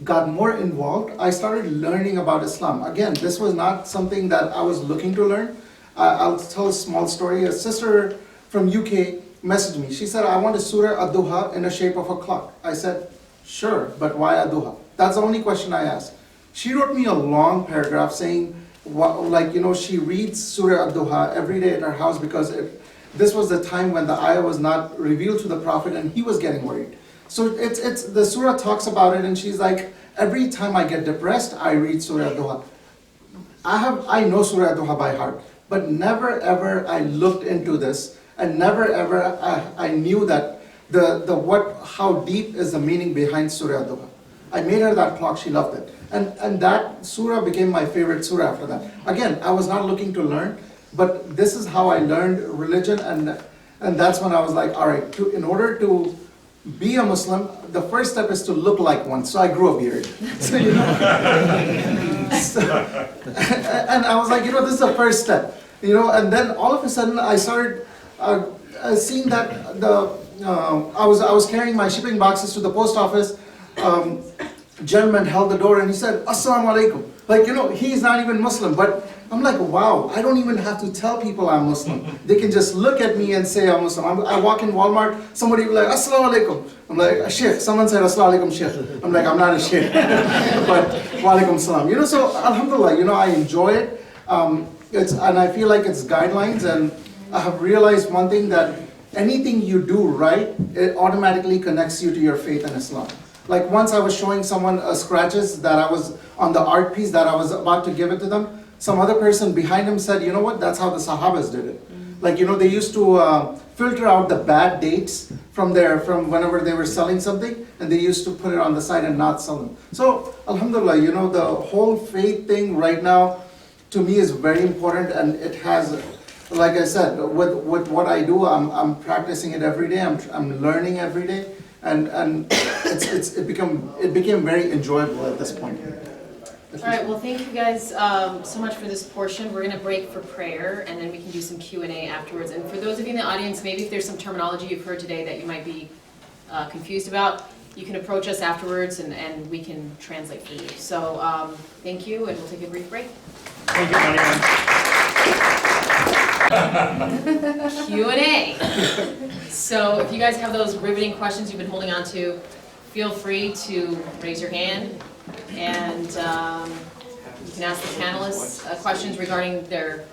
got more involved, I started learning about Islam. Again, this was not something that I was looking to learn. I'll tell a small story. A sister from UK messaged me. She said, I want a Surah Ad-Duha in the shape of a clock. I said, sure, but why Ad-Duha? That's the only question I asked. She wrote me a long paragraph saying, she reads Surah Ad-Duha every day at her house because this was the time when the ayah was not revealed to the Prophet and he was getting worried. So the surah talks about it, and she's like, every time I get depressed, I read Surah Ad-Duha. I know Surah Ad-Duha by heart, but never ever I looked into this, and never ever I knew that how deep is the meaning behind Surah Ad-Duha. I made her that clock, she loved it. And that surah became my favorite surah after that. Again, I was not looking to learn, but this is how I learned religion, and that's when I was like, all right, in order to be a Muslim, the first step is to look like one. So I grew a beard. And I was like, this is the first step. And then all of a sudden I started seeing that I was carrying my shipping boxes to the post office. Gentleman held the door and he said, Assalamu alaikum. He's not even Muslim, but I'm like, wow, I don't even have to tell people I'm Muslim. They can just look at me and say I'm Muslim. I walk in Walmart, somebody will be like, Assalamu alaikum. I'm like, Sheikh. Someone said, Assalamu alaikum, Sheikh. I'm like, I'm not a Sheikh. But, wa alaikum salam. So, alhamdulillah, I enjoy it. And I feel like it's guidelines, and I have realized one thing, that anything you do right, it automatically connects you to your faith in Islam. Like once I was showing someone scratches that I was on the art piece that I was about to give it to them, some other person behind him said, you know what, that's how the Sahabas did it. They used to filter out the bad dates from whenever they were selling something, and they used to put it on the side and not sell them. So, alhamdulillah, the whole faith thing right now, to me, is very important, and it has, like I said, with what I do, I'm practicing it every day, I'm learning every day, and it became very enjoyable at this point. All right, well, thank you guys so much for this portion. We're going to break for prayer, and then we can do some Q&A afterwards. And for those of you in the audience, maybe if there's some terminology you've heard today that you might be confused about, you can approach us afterwards, and we can translate for you. So thank you, and we'll take a brief break. Thank you, Q&A. So if you guys have those riveting questions you've been holding on to, feel free to raise your hand. And you can ask the panelists questions regarding their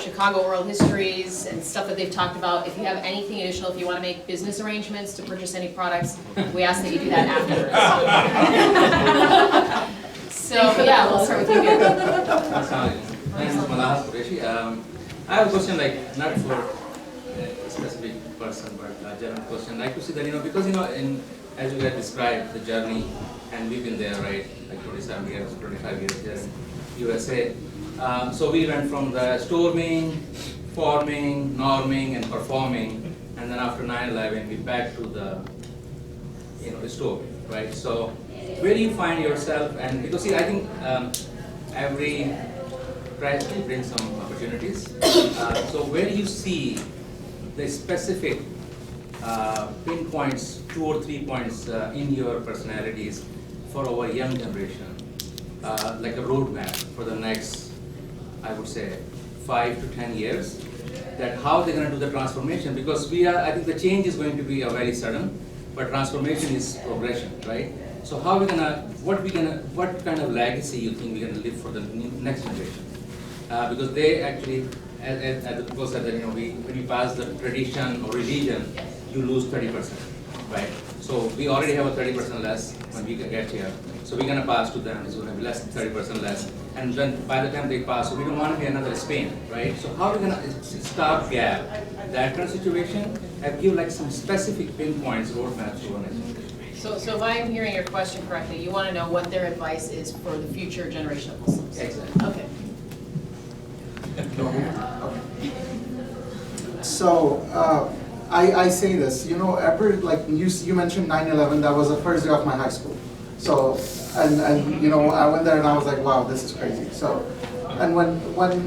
Chicago oral histories and stuff that they've talked about. If you have anything additional, if you want to make business arrangements to purchase any products, we ask that you do that afterwards. So, yeah, we'll start with you. Assalamualaikum. My name is Malahas Qureshi. I have a question, like, not for a specific person, but a general question. I like to see that, because, as you guys described the journey, and we've been there, right, like 27 years, 25 years here in USA. So we went from the storming, forming, norming, and performing, and then after 9/11, we back to the, restoring, right? So where do you find yourself? And because see, I think every tragedy brings some opportunities. So where do you see the specific pinpoints, 2 or 3 points in your personalities for our young generation, like a roadmap for the next, I would say, 5 to 10 years, that how they're going to do the transformation? Because I think the change is going to be a very sudden, but transformation is progression, right? So how what kind of legacy you think we're going to leave for the next generation? Because they actually, as the people said, that when you pass the tradition or religion, you lose 30%, right? So we already have a 30% less when we get here. So we're going to pass to them, it's going to be less than 30% less. And then by the time they pass, so we don't want to be another Spain, right? So how are we going to stop gap, that kind of situation, and give like some specific pinpoints, roadmaps to our next generation? So if I'm hearing your question correctly, you want to know what their advice is for the future generation of Muslims? Exactly. Okay. So, I say this, like you mentioned 9/11, that was the first day of my high school. So, and I went there and I was like, wow, this is crazy. So, and when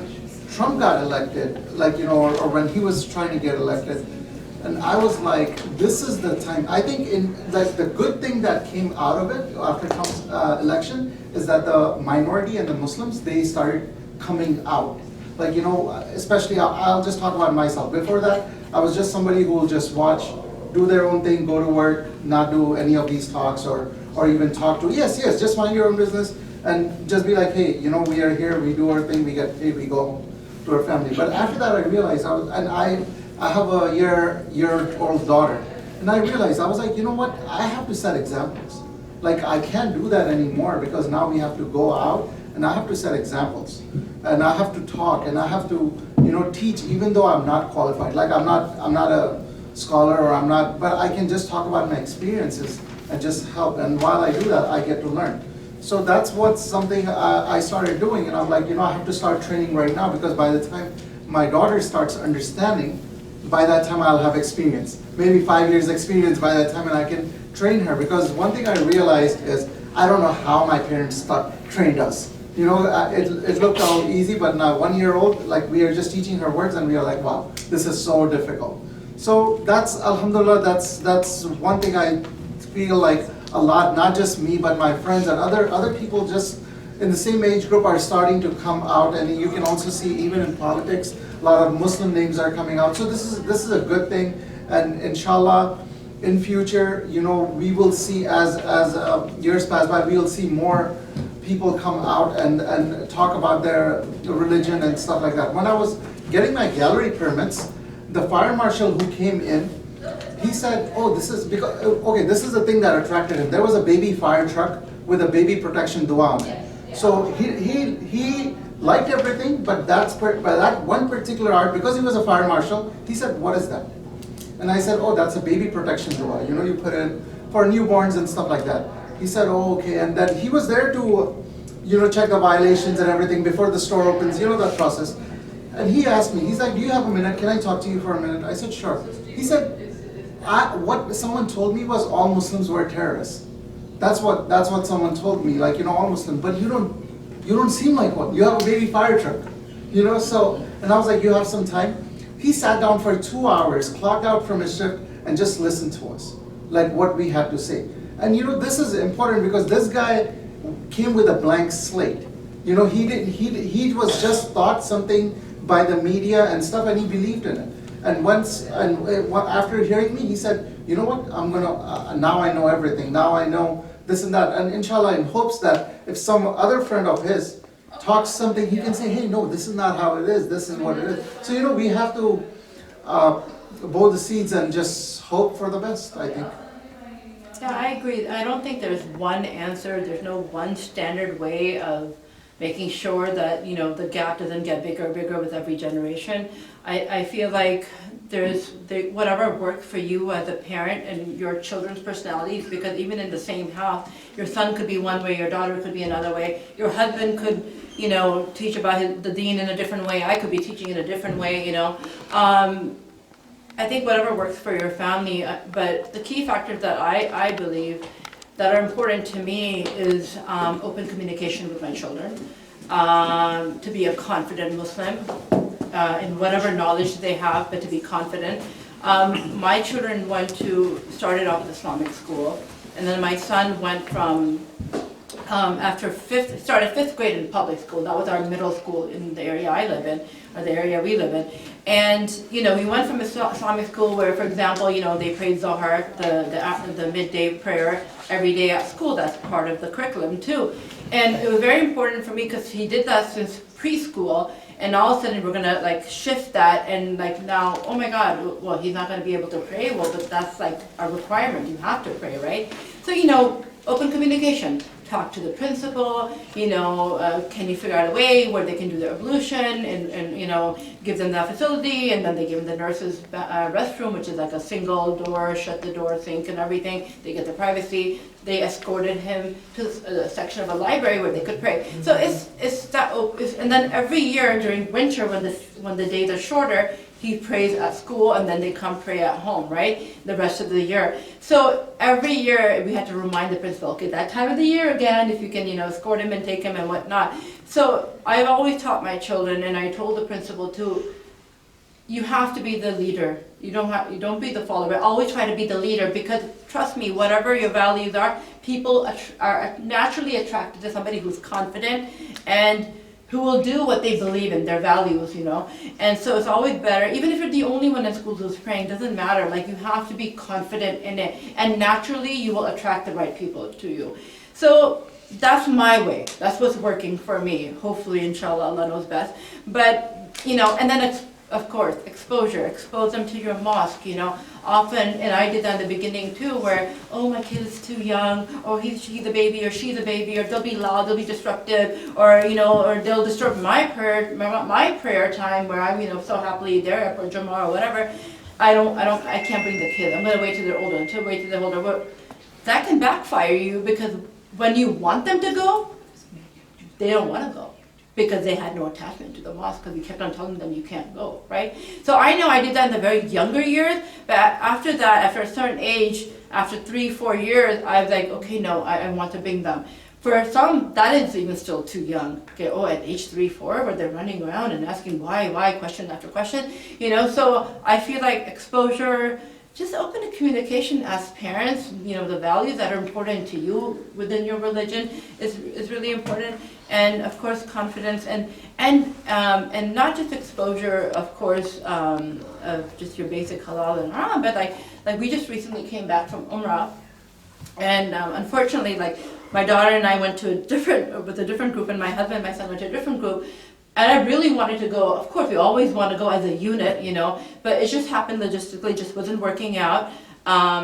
Trump got elected, or when he was trying to get elected, and I was like, this is the time. I think the good thing that came out of it after Trump's election is that the minority and the Muslims, they started coming out. Like, especially, I'll just talk about myself. Before that, I was just somebody who will just watch, do their own thing, go to work, not do any of these talks or even talk to, yes, just mind your own business and just be like, hey, we are here, we do our thing, we get paid, we go home to our family. But after that, I realized, I have a year-old daughter, and I realized, I was like, you know what, I have to set examples. Like, I can't do that anymore because now we have to go out and I have to set examples. And I have to talk and I have to, teach, even though I'm not qualified. Like, I'm not a scholar but I can just talk about my experiences and just help. And while I do that, I get to learn. So that's something I started doing. And I'm like, I have to start training right now because by the time my daughter starts understanding, by that time I'll have experience. Maybe 5 years experience by that time, and I can train her. Because one thing I realized is, I don't know how my parents trained us. It looked all easy, but now 1 year old, like we are just teaching her words and we are like, wow, this is so difficult. So that's, alhamdulillah, that's one thing I feel like a lot, not just me, but my friends and other people just in the same age group are starting to come out. And you can also see even in politics, a lot of Muslim names are coming out. So this is a good thing. And inshallah, in future, we will see as years pass by, we will see more people come out and talk about their religion and stuff like that. When I was getting my gallery permits, the fire marshal who came in, he said, oh, this is the thing that attracted him. There was a baby fire truck with a baby protection dua on it. So he liked everything, but that one particular art, because he was a fire marshal, he said, what is that? And I said, oh, that's a baby protection dua. You put it for newborns and stuff like that. He said, oh, okay. And then he was there to, check the violations and everything before the store opens, that process. And he asked me, he's like, do you have a minute? Can I talk to you for a minute? I said, sure. He said, what someone told me was all Muslims were terrorists. That's what someone told me, like, all Muslims. But you don't seem like one. You have a baby fire truck, So, and I was like, you have some time? He sat down for 2 hours, clocked out from his shift, and just listened to us, like what we had to say. And this is important because this guy came with a blank slate. He was just thought something by the media and stuff, and he believed in it. And after hearing me, he said, you know what, I'm gonna, now I know everything, now I know this and that. And inshallah, in hopes that if some other friend of his talks something, he can say, hey, no, this is not how it is, this is what it is. So, you know, we have to bow the seeds and just hope for the best, I think. Yeah, I agree. I don't think there's one answer. There's no one standard way of making sure that, you know, the gap doesn't get bigger and bigger with every generation. I feel like whatever works for you as a parent and your children's personalities, because even in the same house, your son could be one way, your daughter could be another way, your husband could, you know, teach about the deen in a different way, I could be teaching in a different way, you know. I think whatever works for your family, but the key factors that I believe that are important to me is open communication with my children, to be a confident Muslim in whatever knowledge they have, but to be confident. My children started off at Islamic school, and then my son went from, started fifth grade in public school. That was our middle school in the area I live in, or the area we live in. And, you know, he went from Islamic school where, for example, you know, they prayed Zohar, the midday prayer every day at school. That's part of the curriculum too. And it was very important for me because he did that since preschool, and all of a sudden we're gonna like shift that, and like now, oh my God, well, he's not gonna be able to pray. Well, but that's like a requirement. You have to pray, right? So, you know, open communication. Talk to the principal, you know, can you figure out a way where they can do their ablution and you know, give them that facility, and then they give them the nurse's restroom, which is like a single door, shut the door, sink and everything. They get the privacy. They escorted him to a section of a library where they could pray. So it's that, and then every year during winter when the days are shorter, he prays at school, and then they come pray at home, right? The rest of the year. So every year we had to remind the principal, okay, that time of the year again, if you can, you know, escort him and take him and whatnot. So I've always taught my children, and I told the principal too, you have to be the leader. You don't be the follower. Always try to be the leader, because trust me, whatever your values are, people are naturally attracted to somebody who's confident and who will do what they believe in, their values, you know. And so it's always better, even if you're the only one in school who's praying, doesn't matter. Like, you have to be confident in it, and naturally you will attract the right people to you. So that's my way. That's what's working for me. Hopefully, inshallah, Allah knows best. But, you know, and then it's, of course, exposure. Expose them to your mosque, you know. Often, and I did that in the beginning too, where, oh, my kid is too young, or he's a baby, or she's a baby, or they'll be loud, they'll be disruptive, or, you know, or they'll disturb my prayer time where I'm, you know, so happily there for Jummah or whatever. I can't bring the kids. I'm going to wait till they're older, But that can backfire you, because when you want them to go, they don't want to go, because they had no attachment to the mosque, because we kept on telling them you can't go, right? So I know I did that in the very younger years, but after that, after a certain age, after 3-4 years, I was like, okay, no, I want to bring them. For some, that is even still too young. Okay, at age 3-4, where they're running around and asking why, question after question, you know. So I feel like exposure, just open to communication as parents, you know, the values that are important to you within your religion is really important. And of course, confidence and not just exposure, of course, of just your basic halal and haram, but like we just recently came back from Umrah, and unfortunately, like my daughter and I went to with a different group, and my husband and my son went to a different group. And I really wanted to go. Of course, we always want to go as a unit, you know, but it just happened logistically, just wasn't working out.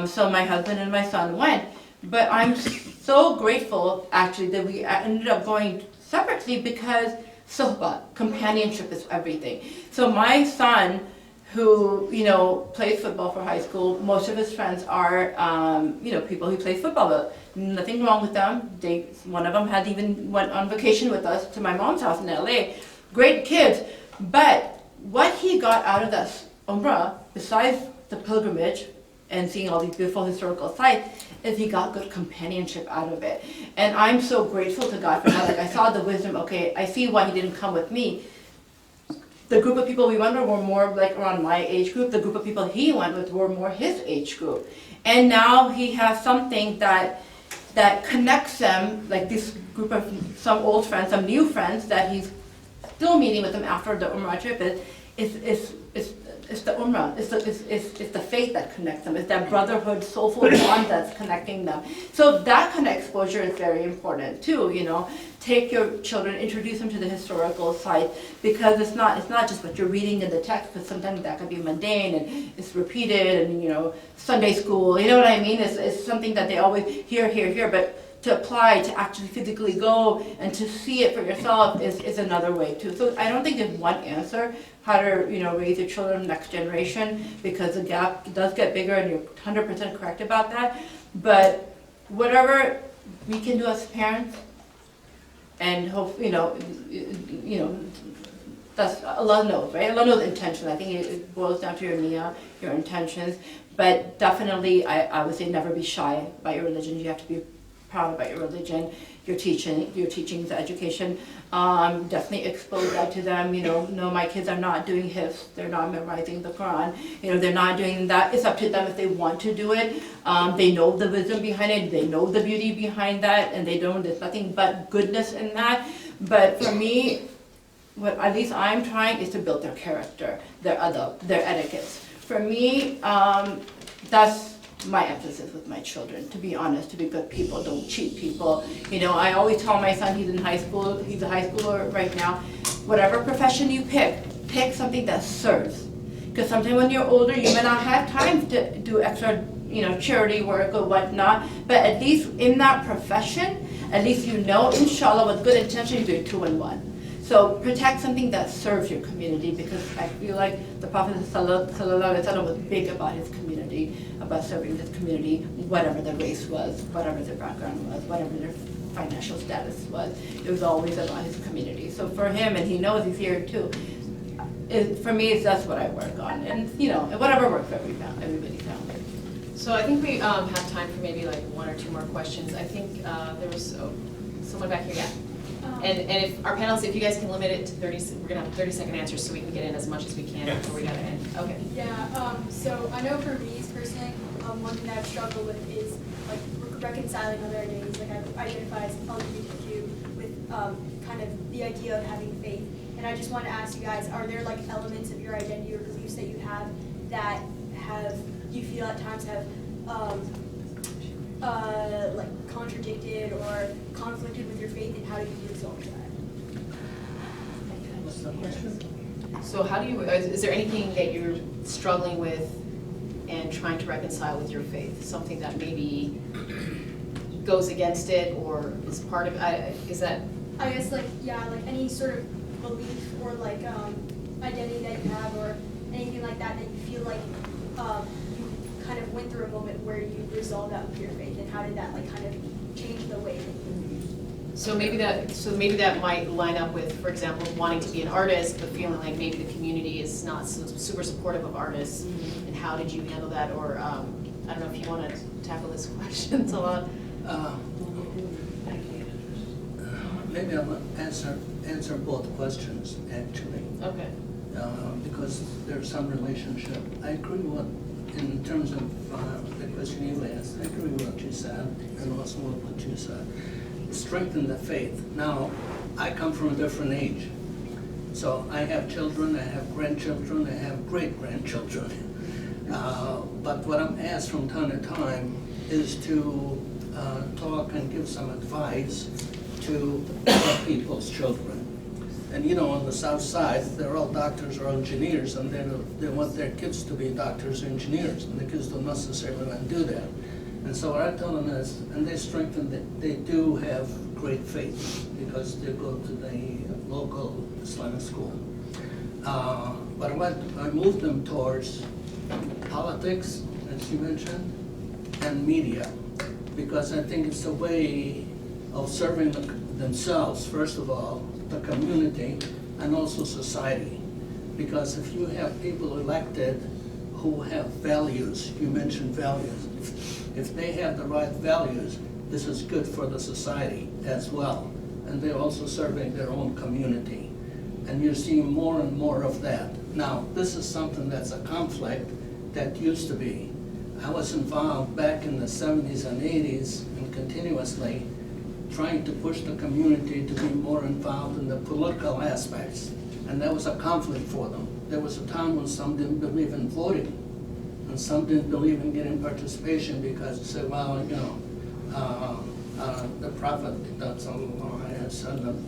So my husband and my son went. But I'm so grateful, actually, that we ended up going separately, because sohbah, companionship, is everything. So my son, who, you know, plays football for high school, most of his friends are, you know, people who play football. But nothing wrong with them. One of them had even went on vacation with us to my mom's house in LA. Great kids, but what he got out of that Umrah, besides the pilgrimage and seeing all these beautiful historical sites, is he got good companionship out of it. And I'm so grateful to God for that. Like, I saw the wisdom, okay, I see why he didn't come with me. The group of people we went with were more like around my age group. The group of people he went with were more his age group. And now he has something that connects them, like this group of some old friends, some new friends that he's still meeting with them after the Umrah trip. It's the Umrah, it's the faith that connects them, it's that brotherhood, soulful bond that's connecting them. So that kind of exposure is very important too, you know. take your children, introduce them to the historical site, because it's not just what you're reading in the text, because sometimes that can be mundane and it's repeated and, you know, Sunday school, you know what I mean? It's something that they always hear, but to apply, to actually physically go and to see it for yourself is another way too. So I don't think there's one answer how to, you know, raise your children, next generation, because the gap does get bigger, and you're 100% correct about that. But whatever we can do as parents, and hope, you know, that's, Allah knows, right? Allah knows intention. I think it boils down to your niyyah, your intentions. But definitely, I would say never be shy about your religion. You have to be proud about your religion, your teachings, education. Definitely expose that to them. You know, no, my kids are not doing hifz. They're not memorizing the Quran. You know, they're not doing that. It's up to them if they want to do it. They know the wisdom behind it. They know the beauty behind that, and they don't. There's nothing but goodness in that. But for me, what at least I'm trying is to build their character, their adab, their etiquettes. For me, that's my emphasis with my children, to be honest, to be good people, don't cheat people. You know, I always tell my son, he's in high school, he's a high schooler right now, whatever profession you pick something that serves. Because sometimes when you're older, you may not have time to do extra, you know, charity work or whatnot, but at least in that profession, at least you know, inshallah, with good intention, you're doing 2 in 1. So protect something that serves your community, because I feel like the Prophet Sallallahu Alaihi Wasallam was big about his community, about serving this community, whatever their race was, whatever their background was, whatever their financial status was. It was always about his community. So for him, and he knows he's here too, for me, that's what I work on. And, you know, whatever works for everybody's family. So I think we have time for maybe like 1 or 2 more questions. I think there was someone back here, yeah. And if our panelists, if you guys can limit it to 30, we're gonna have 30-second answers so we can get in as much as we can before we gotta end. Okay. Yeah, so I know for me personally, one thing that I've struggled with is like reconciling other identities. Like I identify as LGBTQ with kind of the idea of having faith. And I just want to ask you guys, are there like elements of your identity or beliefs that you have that you feel at times have like contradicted or conflicted with your faith, and how do you resolve that? What's the question? So how do you, is there anything that you're struggling with and trying to reconcile with your faith? Something that maybe goes against it or is part of, is that? I guess like, yeah, like any sort of belief or like identity that you have or anything like that you feel like you kind of went through a moment where you resolved that with your faith, and how did that like kind of change the way that you So maybe that might line up with, for example, wanting to be an artist, but feeling like maybe the community is not super supportive of artists. And how did you handle that? Or I don't know if you want to tackle this question, Salah. Maybe I'll answer both questions actually. Okay. Because there's some relationship. I agree with, in terms of the question you asked, I agree with what you said, and also with what you said. Strengthen the faith. Now, I come from a different age. So I have children, I have grandchildren, I have great-grandchildren. But what I'm asked from time to time is to talk and give some advice to other people's children. And you know, on the south side, they're all doctors or engineers, and they want their kids to be doctors or engineers, and the kids don't necessarily want to do that. And so what I tell them is, and they strengthen that they do have great faith because they go to the local Islamic school. But I moved them towards politics, as you mentioned, and media, because I think it's a way of serving themselves, first of all, the community, and also society. Because if you have people elected who have values, you mentioned values, if they have the right values, this is good for the society as well. And they're also serving their own community. And you're seeing more and more of that. Now, this is something that's a conflict that used to be. I was involved back in the 70s and 80s and continuously trying to push the community to be more involved in the political aspects. And that was a conflict for them. There was a time when some didn't believe in voting, and some didn't believe in getting participation because they said, well, you know, The prophet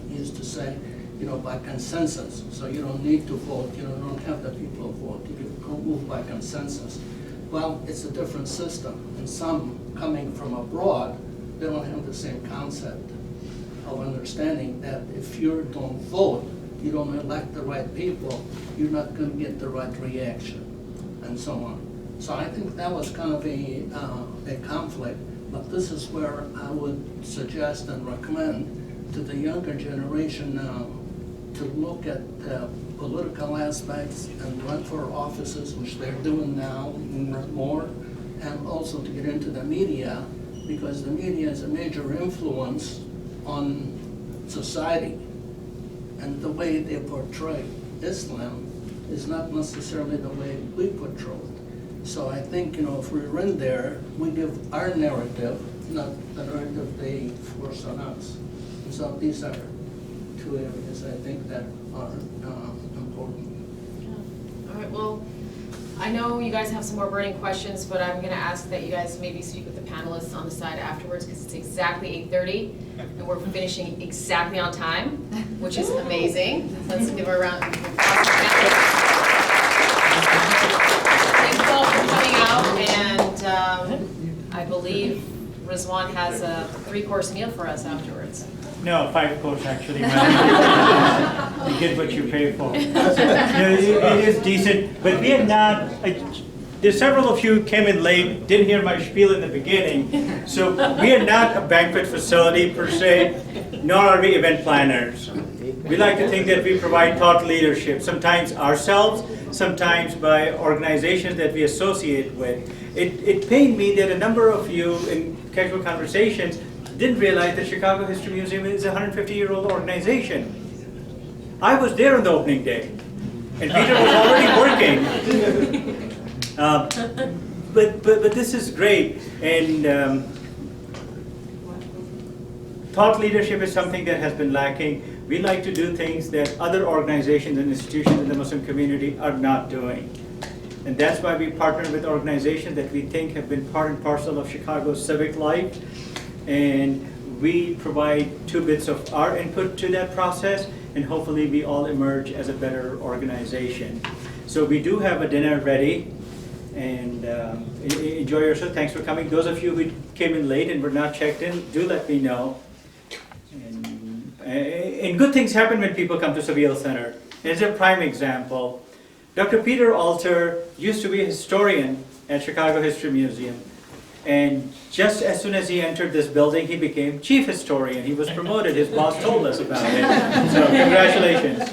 used to say, by consensus. So you don't need to vote, you don't have the people vote, you can move by consensus. Well, it's a different system, and some coming from abroad, they don't have the same concept of understanding that if you don't vote, you don't elect the right people, you're not going to get the right reaction, and so on. So I think that was kind of a conflict, but this is where I would suggest and recommend to the younger generation now to look at political aspects and run for offices, which they're doing now more, and also to get into the media, because the media is a major influence on society, and the way they portray Islam is not necessarily the way we portray it. So I think, if we're in there, we give our narrative, not the narrative they force on us. And so these are two areas I think that are important. All right, well, I know you guys have some more burning questions, but I'm gonna ask that you guys maybe speak with the panelists on the side afterwards, because it's exactly 8:30, and we're finishing exactly on time, which is amazing. Let's give a round of applause. Thank you all for coming out, and I believe Rizwan has a 3-course meal for us afterwards. No, 5-course actually, man. You get what you pay for. It is decent, but we are not, there's several of you came in late, didn't hear my spiel in the beginning. So we are not a banquet facility per se, nor are we event planners. We like to think that we provide thought leadership, sometimes ourselves, sometimes by organizations that we associate with. It pained me that a number of you in casual conversations didn't realize that Chicago History Museum is a 150-year-old organization. I was there on the opening day, and Peter was already working. But this is great, and thought leadership is something that has been lacking. We like to do things that other organizations and institutions in the Muslim community are not doing. And that's why we partner with organizations that we think have been part and parcel of Chicago's civic life. And we provide 2 bits of our input to that process, and hopefully we all emerge as a better organization. So we do have a dinner ready, and enjoy yourself. Thanks for coming. Those of you who came in late and were not checked in, do let me know. And good things happen when people come to Saville Center. It's a prime example. Dr. Peter Alter used to be a historian at Chicago History Museum. And just as soon as he entered this building, he became chief historian. He was promoted. His boss told us about it. So congratulations.